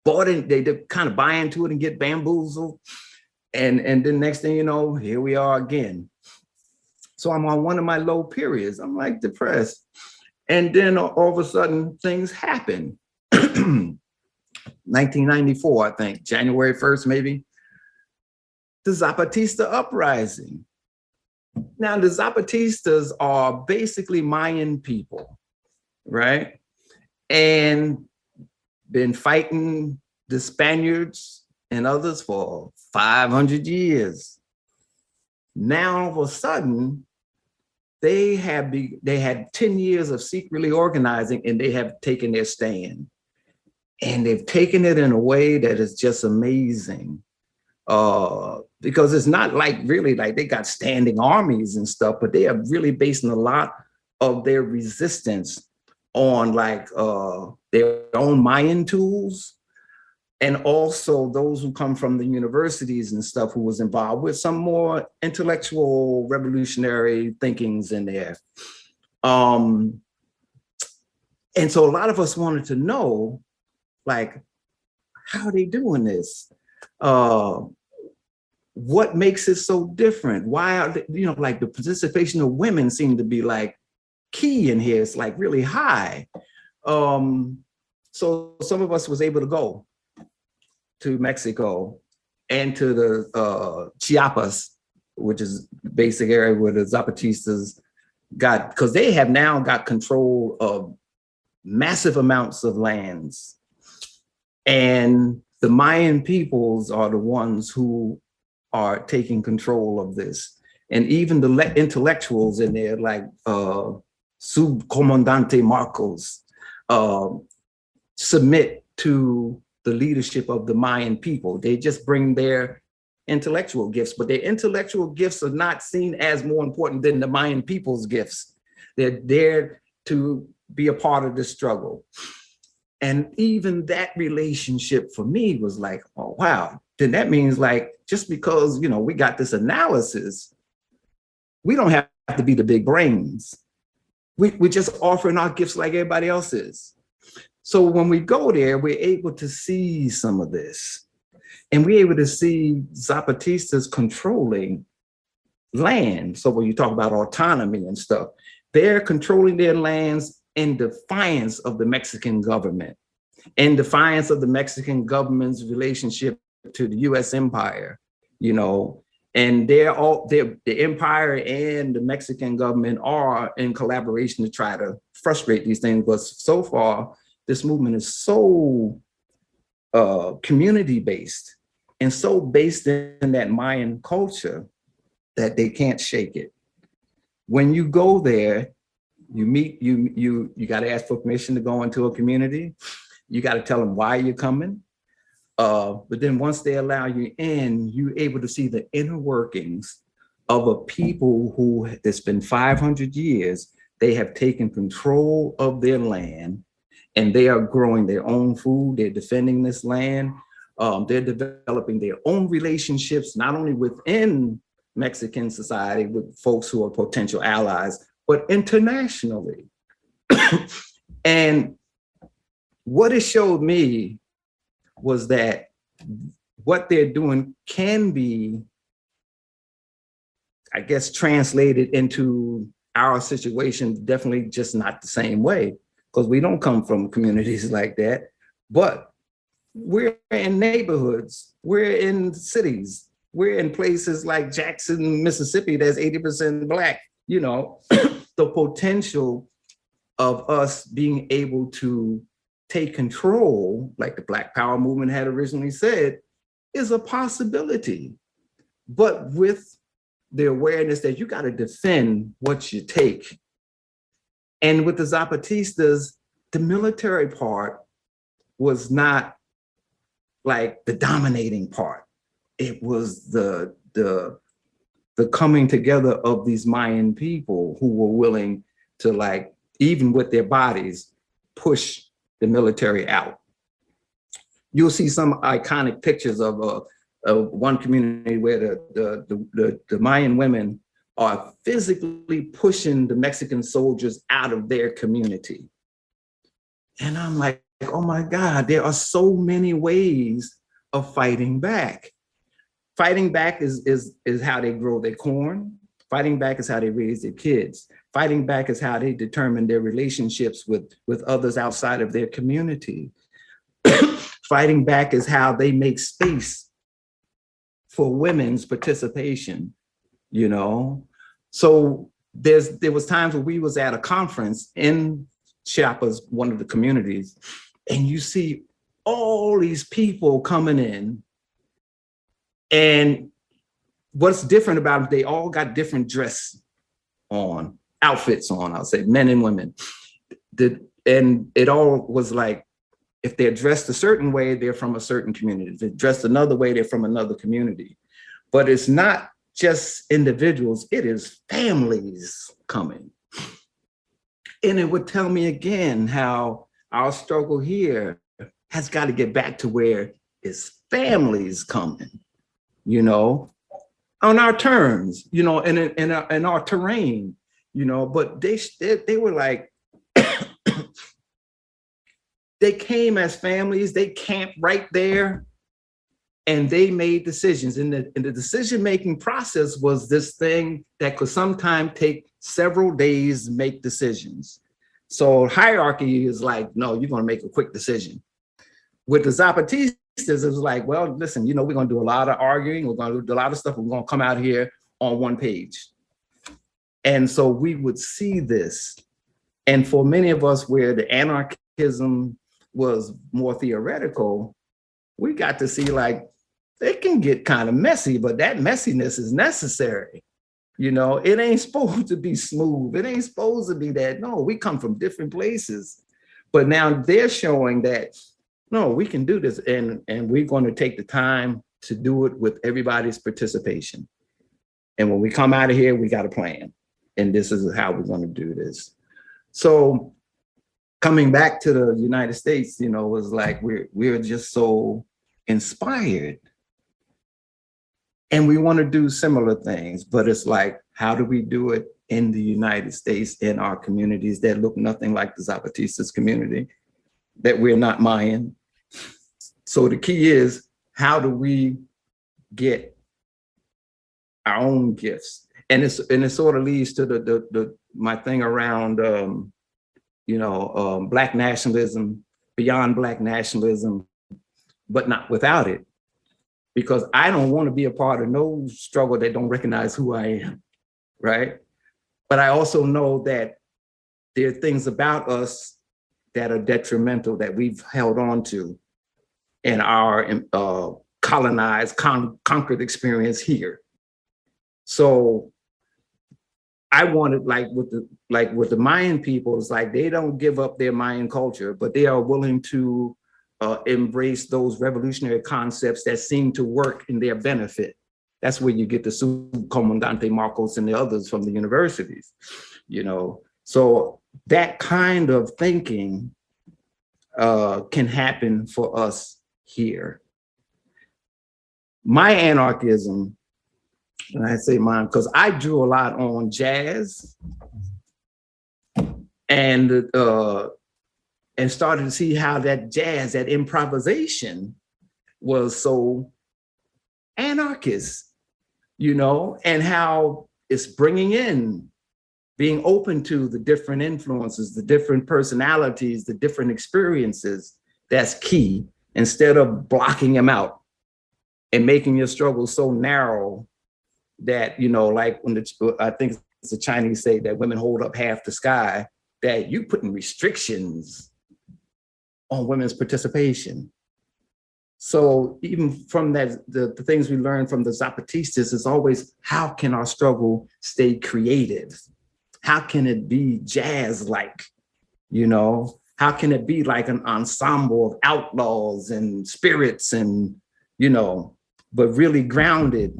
bought in, they kind of buy into it and get bamboozled. And then next thing you know, here we are again. So I'm on one of my low periods. I'm like depressed. And then all of a sudden things happen. 1994, I think, January 1st, maybe. The Zapatista uprising. Now, the Zapatistas are basically Mayan people, right? And been fighting the Spaniards and others for 500 years. Now, all of a sudden, they had 10 years of secretly organizing, and they have taken their stand. And they've taken it in a way that is just amazing. Because it's not like really like they got standing armies and stuff, but they are really basing a lot of their resistance on like their own Mayan tools, and also those who come from the universities and stuff who was involved with some more intellectual revolutionary thinkings in there. And so a lot of us wanted to know, like, how are they doing this? What makes it so different? Why are they, like the participation of women seem to be like key in here. It's like really high. So some of us was able to go to Mexico and to the Chiapas, which is the basic area where the Zapatistas because they have now got control of massive amounts of lands. And the Mayan peoples are the ones who are taking control of this. And even the intellectuals in there, like Subcomandante Marcos, submit to the leadership of the Mayan people. They just bring their intellectual gifts, but their intellectual gifts are not seen as more important than the Mayan people's gifts. They're there to be a part of the struggle. And even that relationship for me was like, oh, wow. Then that means like, just because, we got this analysis, we don't have to be the big brains. We're just offering our gifts like everybody else is. So when we go there, we're able to see some of this. And we're able to see Zapatistas controlling land. So when you talk about autonomy and stuff, they're controlling their lands in defiance of the Mexican government, in defiance of the Mexican government's relationship to the US empire, and the empire and the Mexican government are in collaboration to try to frustrate these things. But so far, this movement is so community-based and so based in that Mayan culture that they can't shake it. When you go there, you got to ask for permission to go into a community. You got to tell them why you're coming. But then once they allow you in, you're able to see the inner workings of a people who, it's been 500 years, they have taken control of their land and they are growing their own food. They're defending this land. They're developing their own relationships, not only within Mexican society with folks who are potential allies, but internationally. And what it showed me was that what they're doing can be, I guess, translated into our situation, definitely just not the same way, because we don't come from communities like that, but we're in neighborhoods, we're in cities, we're in places like Jackson, Mississippi, that's 80% Black. The potential of us being able to take control, like the Black Power movement had originally said, is a possibility. But with the awareness that you got to defend what you take. And with the Zapatistas, the military part was not like the dominating part. It was the coming together of these Mayan people who were willing to, like, even with their bodies, push the military out. You'll see some iconic pictures of one community where the Mayan women are physically pushing the Mexican soldiers out of their community. And I'm like, oh my God, there are so many ways of fighting back. Fighting back is how they grow their corn. Fighting back is how they raise their kids. Fighting back is how they determine their relationships with others outside of their community. Fighting back is how they make space for women's participation, So there was times where we was at a conference in Chiapas, one of the communities, and you see all these people coming in. And what's different about it, they all got different outfits on, I'll say, men and women. And it all was like, if they're dressed a certain way, they're from a certain community. If they're dressed another way, they're from another community. But it's not just individuals, it is families coming. And it would tell me again how our struggle here has got to get back to where it's families coming, on our terms, in our terrain, but they were like, they came as families, they camped right there, and they made decisions. And the decision-making process was this thing that could sometimes take several days to make decisions. So hierarchy is like, no, you're gonna make a quick decision. With the Zapatistas, it was like, well, listen, we're gonna do a lot of arguing, we're gonna do a lot of stuff, we're gonna come out here on one page. And so we would see this. And for many of us where the anarchism was more theoretical, we got to see like, it can get kind of messy, but that messiness is necessary. You know, it ain't supposed to be smooth. It ain't supposed to be that. No, we come from different places. But now they're showing that, no, we can do this. And we're going to take the time to do it with everybody's participation. And when we come out of here, we got a plan. And this is how we're going to do this. So coming back to the United States, you know, was like, we're just so inspired. And we want to do similar things, but it's like, how do we do it in the United States, in our communities that look nothing like the Zapatistas community, that we're not Mayan? So the key is, how do we get our own gifts? And it sort of leads to my thing around, Black nationalism, beyond Black nationalism, but not without it. Because I don't want to be a part of no struggle that don't recognize who I am, right? But I also know that there are things about us that are detrimental that we've held on to in our colonized, conquered experience here. So I wanted, like with the Mayan people, it's like they don't give up their Mayan culture, but they are willing to embrace those revolutionary concepts that seem to work in their benefit. That's where you get the Subcomandante Marcos and the others from the universities, you know. So that kind of thinking can happen for us here. My anarchism, and I say mine, because I drew a lot on jazz and started to see how that jazz, that improvisation was so anarchist, you know, and how it's bringing in, being open to the different influences, the different personalities, the different experiences. That's key, instead of blocking them out and making your struggle so narrow that, you know, like when I think it's the Chinese say that women hold up half the sky, that you putting restrictions on women's participation. So even from that, the things we learned from the Zapatistas is always, how can our struggle stay creative? How can it be jazz-like, you know? How can it be like an ensemble of outlaws and spirits and, you know, but really grounded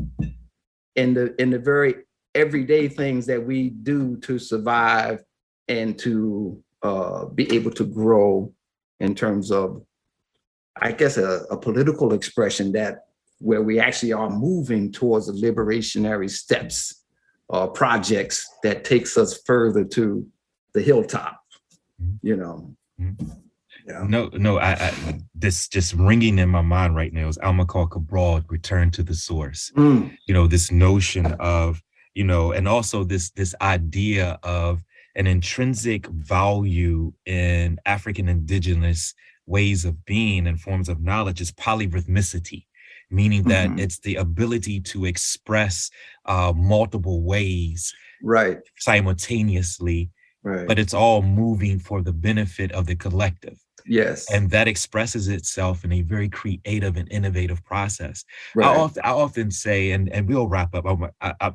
in the very everyday things that we do to survive and to be able to grow in terms of, I guess, a political expression that where we actually are moving towards the liberationary steps or projects that takes us further to the hilltop, you know. Yeah. No, I this just ringing in my mind right now is Almacar Cabral, Return to the Source. You know, this notion of, you know, and also this idea of an intrinsic value in African indigenous ways of being and forms of knowledge is polyrhythmicity, meaning that it's the ability to express multiple ways simultaneously, but it's all moving for the benefit of the collective. Yes. And that expresses itself in a very creative and innovative process. I often say, and we'll wrap up.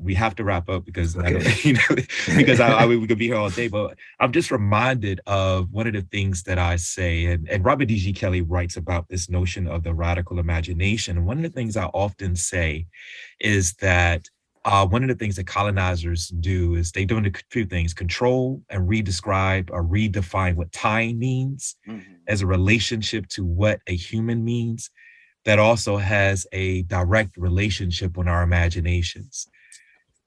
We have to wrap up because I don't, you know, because we could be here all day. But I'm just reminded of one of the things that I say, and Robert D.G. Kelly writes about this notion of the radical imagination. And one of the things I often say is that one of the things that colonizers do is they do two things: control and redescribe or redefine what time means as a relationship to what a human means. That also has a direct relationship on our imaginations.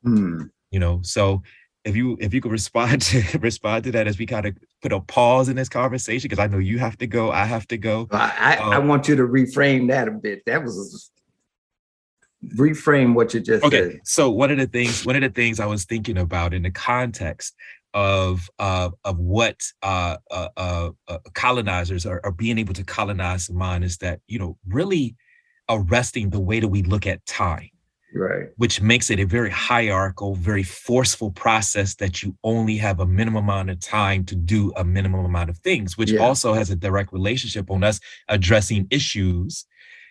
You know, so if you could respond to that as we kind of put a pause in this conversation, because I know you have to go, I have to go. I want you to reframe that a bit. That was reframe what you just said. So one of the things I was thinking about in the context of what colonizers are being able to colonize the mind is that, you know, really arresting the way that we look at time. Right. which makes it a very hierarchical, very forceful process that you only have a minimum amount of time to do a minimum amount of things, which also has a direct relationship on us addressing issues,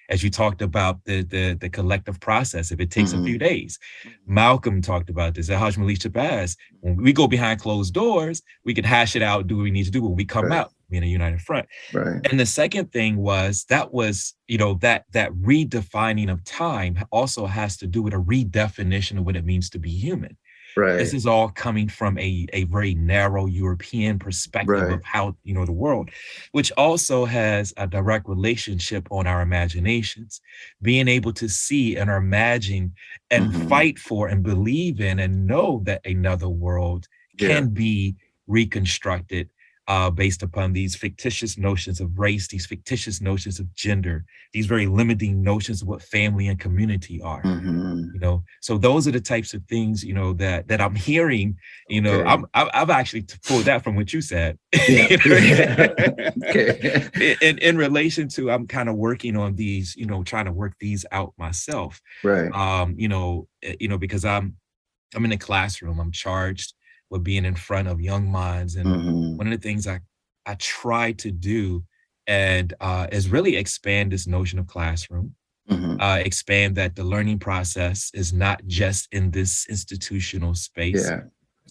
as you talked about the collective process, if it takes a few days. Malcolm talked about this at Hajj Malik Shabazz. When we go behind closed doors, we can hash it out, do what we need to do. When we come out, we're in a united front. Right. And the second thing was, that redefining of time also has to do with a redefinition of what it means to be human. Right. This is all coming from a very narrow European perspective of how, the world, which also has a direct relationship on our imaginations, being able to see and imagine and fight for and believe in and know that another world can be reconstructed based upon these fictitious notions of race, these fictitious notions of gender, these very limiting notions of what family and community are. So those are the types of things, that I'm hearing. I've actually pulled that from what you said. In relation to, I'm kind of working on these, trying to work these out myself. Right. Because I'm in the classroom, I'm charged with being in front of young minds. And one of the things I try to do and is really expand this notion of classroom, expand that the learning process is not just in this institutional space,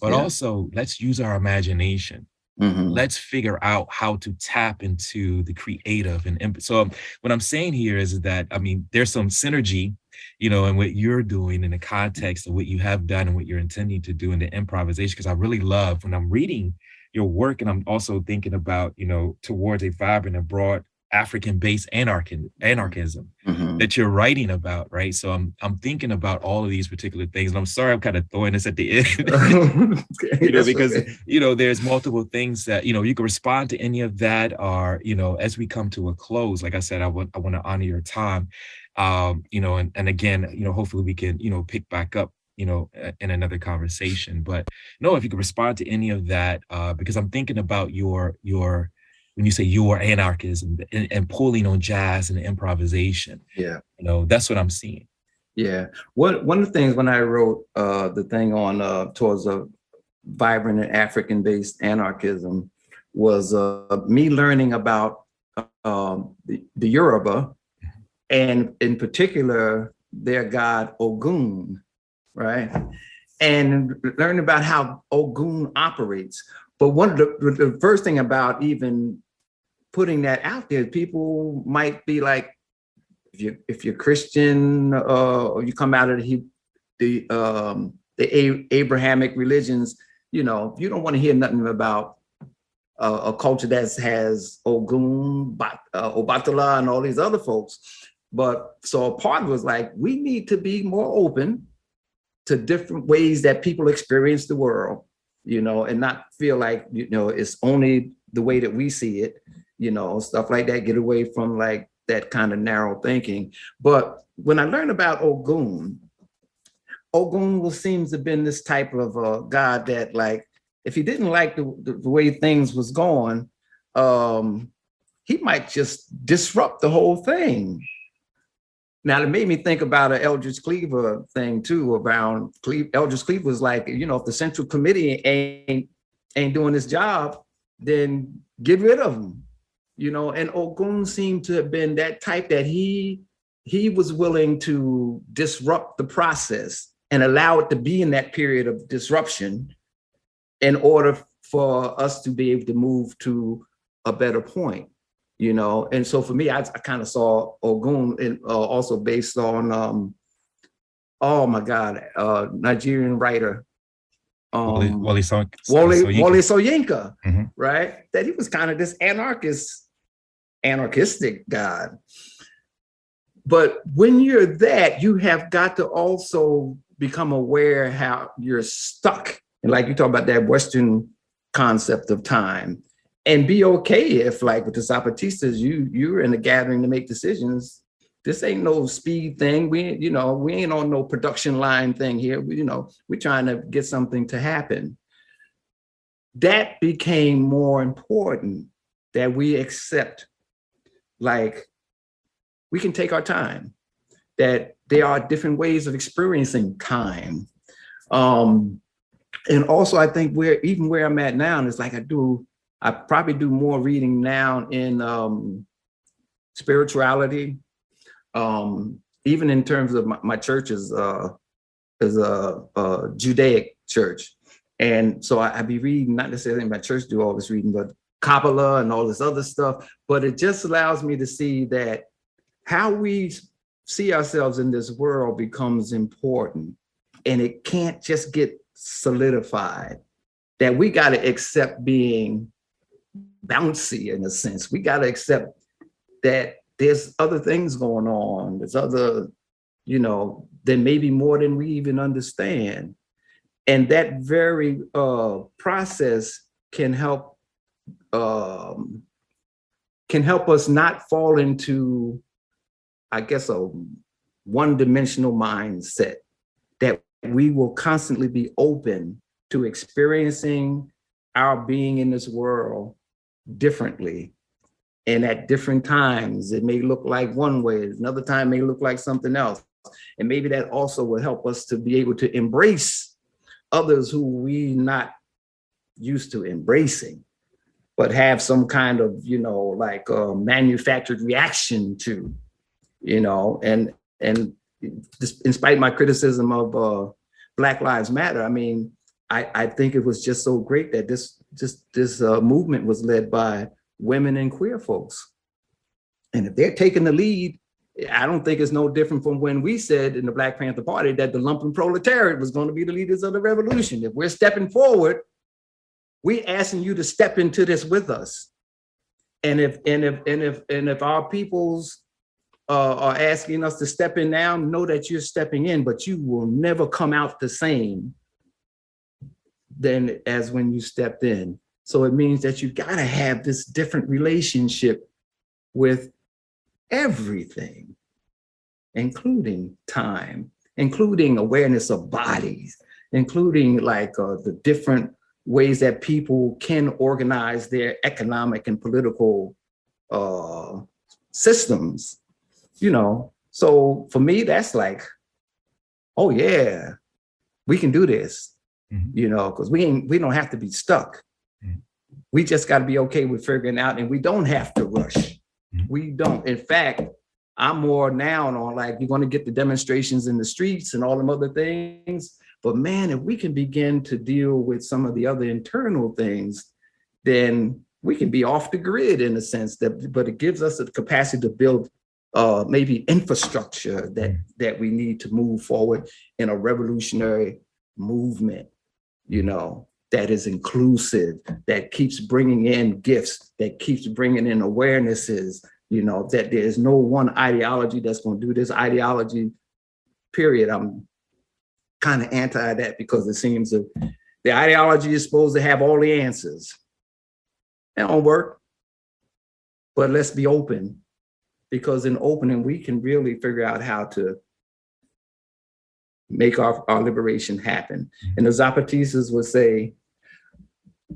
but also let's use our imagination. Let's figure out how to tap into the creative. And so what I'm saying here is that, there's some synergy, in what you're doing in the context of what you have done and what you're intending to do in the improvisation, because I really love when I'm reading your work, and I'm also thinking about, towards a vibrant and broad African-based anarchism that you're writing about, right? So I'm thinking about all of these particular things, and I'm sorry I'm kind of throwing this at the end, because there's multiple things that you can respond to any of that, or as we come to a close. Like I said, I want to honor your time, and again, hopefully we can pick back up in another conversation. But if you could respond to any of that, because I'm thinking about your when you say your anarchism and pulling on jazz and improvisation. That's what I'm seeing. One of the things when I wrote the thing on towards a vibrant and African-based anarchism was me learning about the Yoruba, and in particular their god Ogun, right? And learn about how Ogun operates. But one of the first thing about even putting that out there, people might be like, if you're Christian, or you come out of the Abrahamic religions, you don't want to hear nothing about a culture that has Ogun, Obatala, and all these other folks. But so a part was like, we need to be more open to different ways that people experience the world, and not feel like, it's only the way that we see it, stuff like that, get away from like that kind of narrow thinking. But when I learned about Ogun seems to have been this type of god that, like, if he didn't like the way things was going, he might just disrupt the whole thing. Now, it made me think about an Eldridge Cleaver thing too, around Eldridge Cleaver was like, if the Central Committee ain't doing his job, then get rid of him, and Ogun seemed to have been that type that he was willing to disrupt the process and allow it to be in that period of disruption in order for us to be able to move to a better point. And so for me, I kind of saw Ogun also based on, Nigerian writer, Wole Soyinka, right? That he was kind of this anarchistic god. But when you're that, you have got to also become aware how you're stuck. And like you talk about that Western concept of time. And be okay if, like with the Zapatistas, you're in a gathering to make decisions. This ain't no speed thing. We ain't on no production line thing here. We're trying to get something to happen. That became more important, that we accept, like, we can take our time. That there are different ways of experiencing time. And also, I think where I'm at now, and it's like I probably do more reading now in spirituality, even in terms of my church is a Judaic church. And so I be reading, not necessarily my church do all this reading, but Kabbalah and all this other stuff. But it just allows me to see that how we see ourselves in this world becomes important. And it can't just get solidified, that we got to accept being bouncy in a sense. We got to accept that there's other things going on. There's other, there may be more than we even understand. And that very process can help us not fall into, I guess, a one-dimensional mindset, that we will constantly be open to experiencing our being in this world differently. And at different times, it may look like one way, another time may look like something else. And maybe that also will help us to be able to embrace others who we not used to embracing, but have some kind of, manufactured reaction to, and in spite of my criticism of Black Lives Matter, I mean, I think it was just so great that this movement was led by women and queer folks. And if they're taking the lead, I don't think it's no different from when we said in the Black Panther Party that the lumpen proletariat was going to be the leaders of the revolution. If we're stepping forward, we're asking you to step into this with us. And if our peoples are asking us to step in now, know that you're stepping in, but you will never come out the same than as when you stepped in. So it means that you gotta have this different relationship with everything, including time, including awareness of bodies, including the different ways that people can organize their economic and political systems, So for me, that's like, oh yeah, we can do this, because we don't have to be stuck. Mm-hmm. We just got to be okay with figuring out, and we don't have to rush. Mm-hmm. We don't. In fact, I'm more now on you're going to get the demonstrations in the streets and all them other things. But man, if we can begin to deal with some of the other internal things, then we can be off the grid in a sense. But it gives us the capacity to build maybe infrastructure that we need to move forward in a revolutionary movement, that is inclusive, that keeps bringing in gifts, that keeps bringing in awarenesses, that there's no one ideology that's going to do this ideology, period. I'm kind of anti that because it seems that the ideology is supposed to have all the answers. That don't work. But let's be open, because in opening, we can really figure out how to make our liberation happen. And the Zapatistas would say,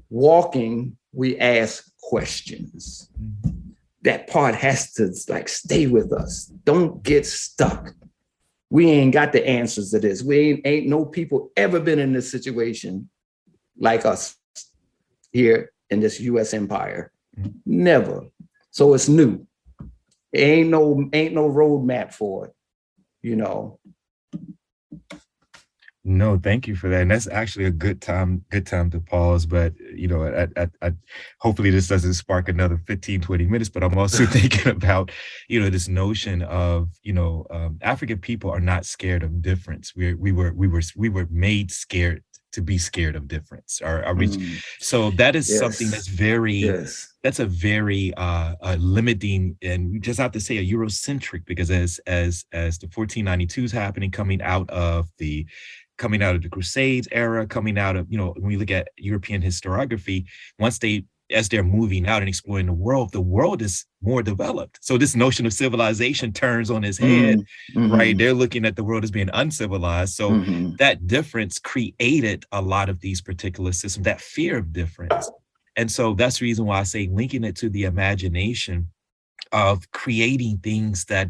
walking, we ask questions. That part has to stay with us. Don't get stuck. We ain't got the answers to this. We ain't no people ever been in this situation like us here in this US empire. Never. So it's new. Ain't no roadmap for it, No, thank you for that. And that's actually a good time to pause. But, I hopefully this doesn't spark another 15, 20 minutes, but I'm also thinking about, this notion of, African people are not scared of difference. We were made scared to be scared of difference. So that is something that's very, that's a very limiting, and we just have to say a Eurocentric, because as the 1492 is happening, coming out of the Crusades era, coming out of, when we look at European historiography, as they're moving out and exploring the world is more developed. So this notion of civilization turns on its head, right? They're looking at the world as being uncivilized. So that difference created a lot of these particular systems, that fear of difference. And so that's the reason why I say linking it to the imagination of creating things that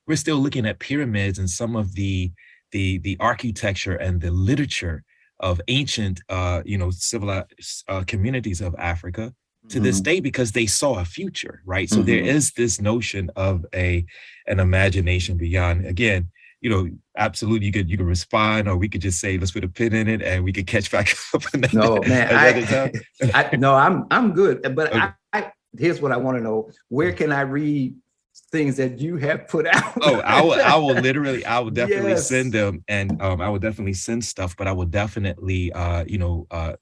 we're still looking at pyramids and some of the architecture and the literature of ancient, civilized communities of Africa to this day, because they saw a future, right? So there is this notion of an imagination beyond. Again, absolutely, you could respond, or we could just say, let's put a pin in it, and we could catch back up. No, man, I'm good. But okay. Here's what I want to know: where can I read things that you have put out? Oh, I will definitely yes. send them, and I will definitely send stuff. But I will definitely,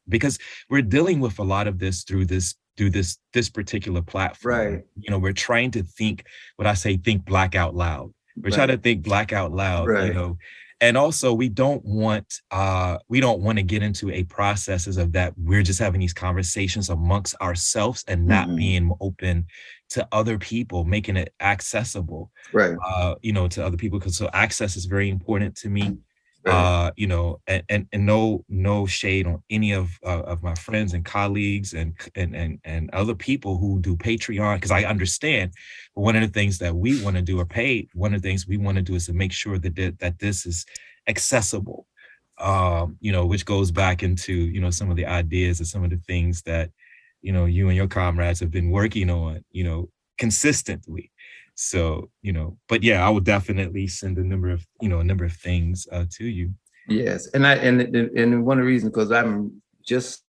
because we're dealing with a lot of this through this particular platform. Right. We're trying to think Black out loud. We're trying to think Black out loud, and also we don't want to get into a processes of that. We're just having these conversations amongst ourselves and not being open to other people, making it accessible, to other people. Because so access is very important to me. And no shade on any of my friends and colleagues and other people who do Patreon, because I understand. But one of the things that we want to do, or pay, one of the things we want to do is to make sure that this is accessible, which goes back into, some of the ideas and some of the things that, you and your comrades have been working on, consistently. So, but yeah, I will definitely send a number of things to you. Yes. And one of the reasons, because I'm just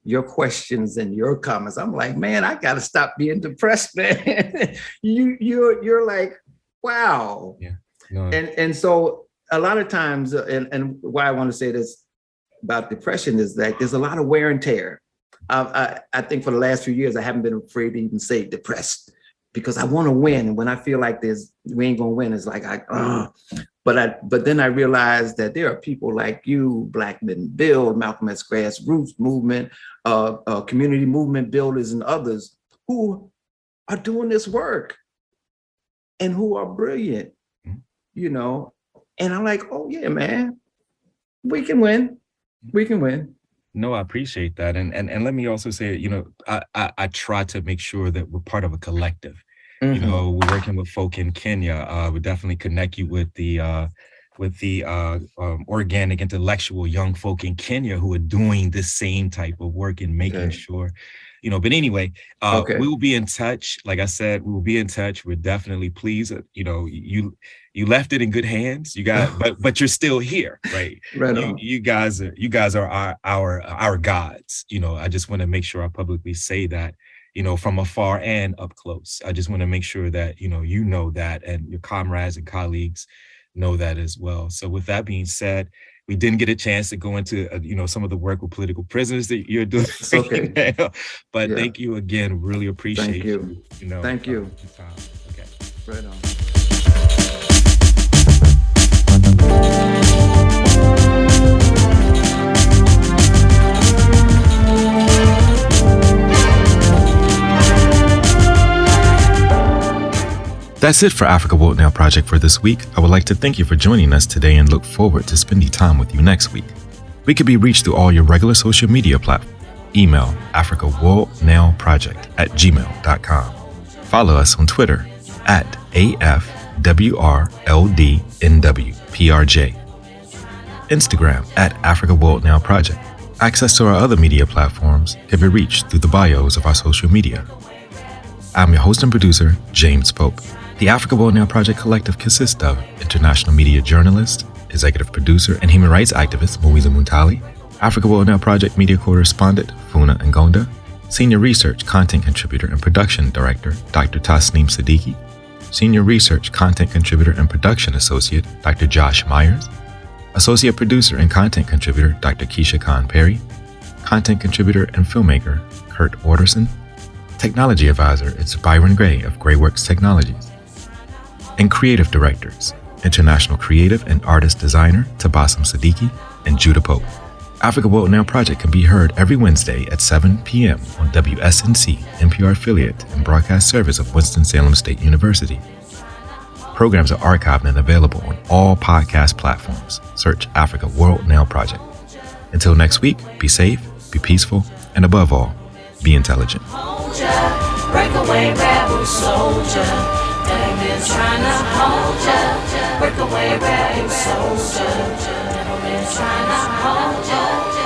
your questions and your comments, I'm like, man, I got to stop being depressed, man. you're like, wow. Yeah. No. And so a lot of times, and why I want to say this about depression is that there's a lot of wear and tear. I think for the last few years, I haven't been afraid to even say depressed, because I want to win. And when I feel like we ain't gonna win, it's like but then I realized that there are people like you, Black Men Build, Malcolm X Grassroots Movement, community movement builders, and others who are doing this work and who are brilliant, And I'm like, oh yeah, man, we can win. We can win. No, I appreciate that. And let me also say, I try to make sure that we're part of a collective. We're working with folk in Kenya. We definitely connect you with the organic, intellectual young folk in Kenya who are doing the same type of work and making sure, but anyway, we will be in touch. Like I said, we will be in touch. We're definitely pleased. You left it in good hands. You got, but you're still here, right? You guys are our gods. I just want to make sure I publicly say that, from afar and up close. I just want to make sure that, you know that, and your comrades and colleagues know that as well. So with that being said, we didn't get a chance to go into, some of the work with political prisoners that you're doing. Okay. But thank you again. Really appreciate you. Thank you. Okay. Right on. That's it for Africa Woke Now Project for this week. I would like to thank you for joining us today and look forward to spending time with you next week. We can be reached through all your regular social media platforms. Email africaworldnowproject@gmail.com. Follow us on Twitter @AFWRLDNWPRJ. Instagram @Africa World Now Project. Access to our other media platforms can be reached through the bios of our social media. I'm your host and producer, James Pope. The Africa World Now Project Collective consists of international media journalist, executive producer, and human rights activist Muiza Muntali, Africa World Now Project media correspondent Funa Ngonda, senior research content contributor and production director Dr. Tasneem Siddiqui, senior research content contributor and production associate Dr. Josh Myers, associate producer and content contributor Dr. Keisha Khan Perry, content contributor and filmmaker Kurt Orderson, technology advisor is Byron Gray of Grayworks Technologies, and creative directors, international creative and artist designer Tabassum Siddiqui and Judah Pope. Africa Woke Now Project can be heard every Wednesday at 7 p.m. on WSNC, NPR affiliate and broadcast service of Winston-Salem State University. Programs are archived and available on all podcast platforms. Search Africa World Now Project. Until next week, be safe, be peaceful, and above all, be intelligent. Breakaway rebel soldier, Devil been trying to hold ya, work away, rebel soldier. Devil been trying to hold ya.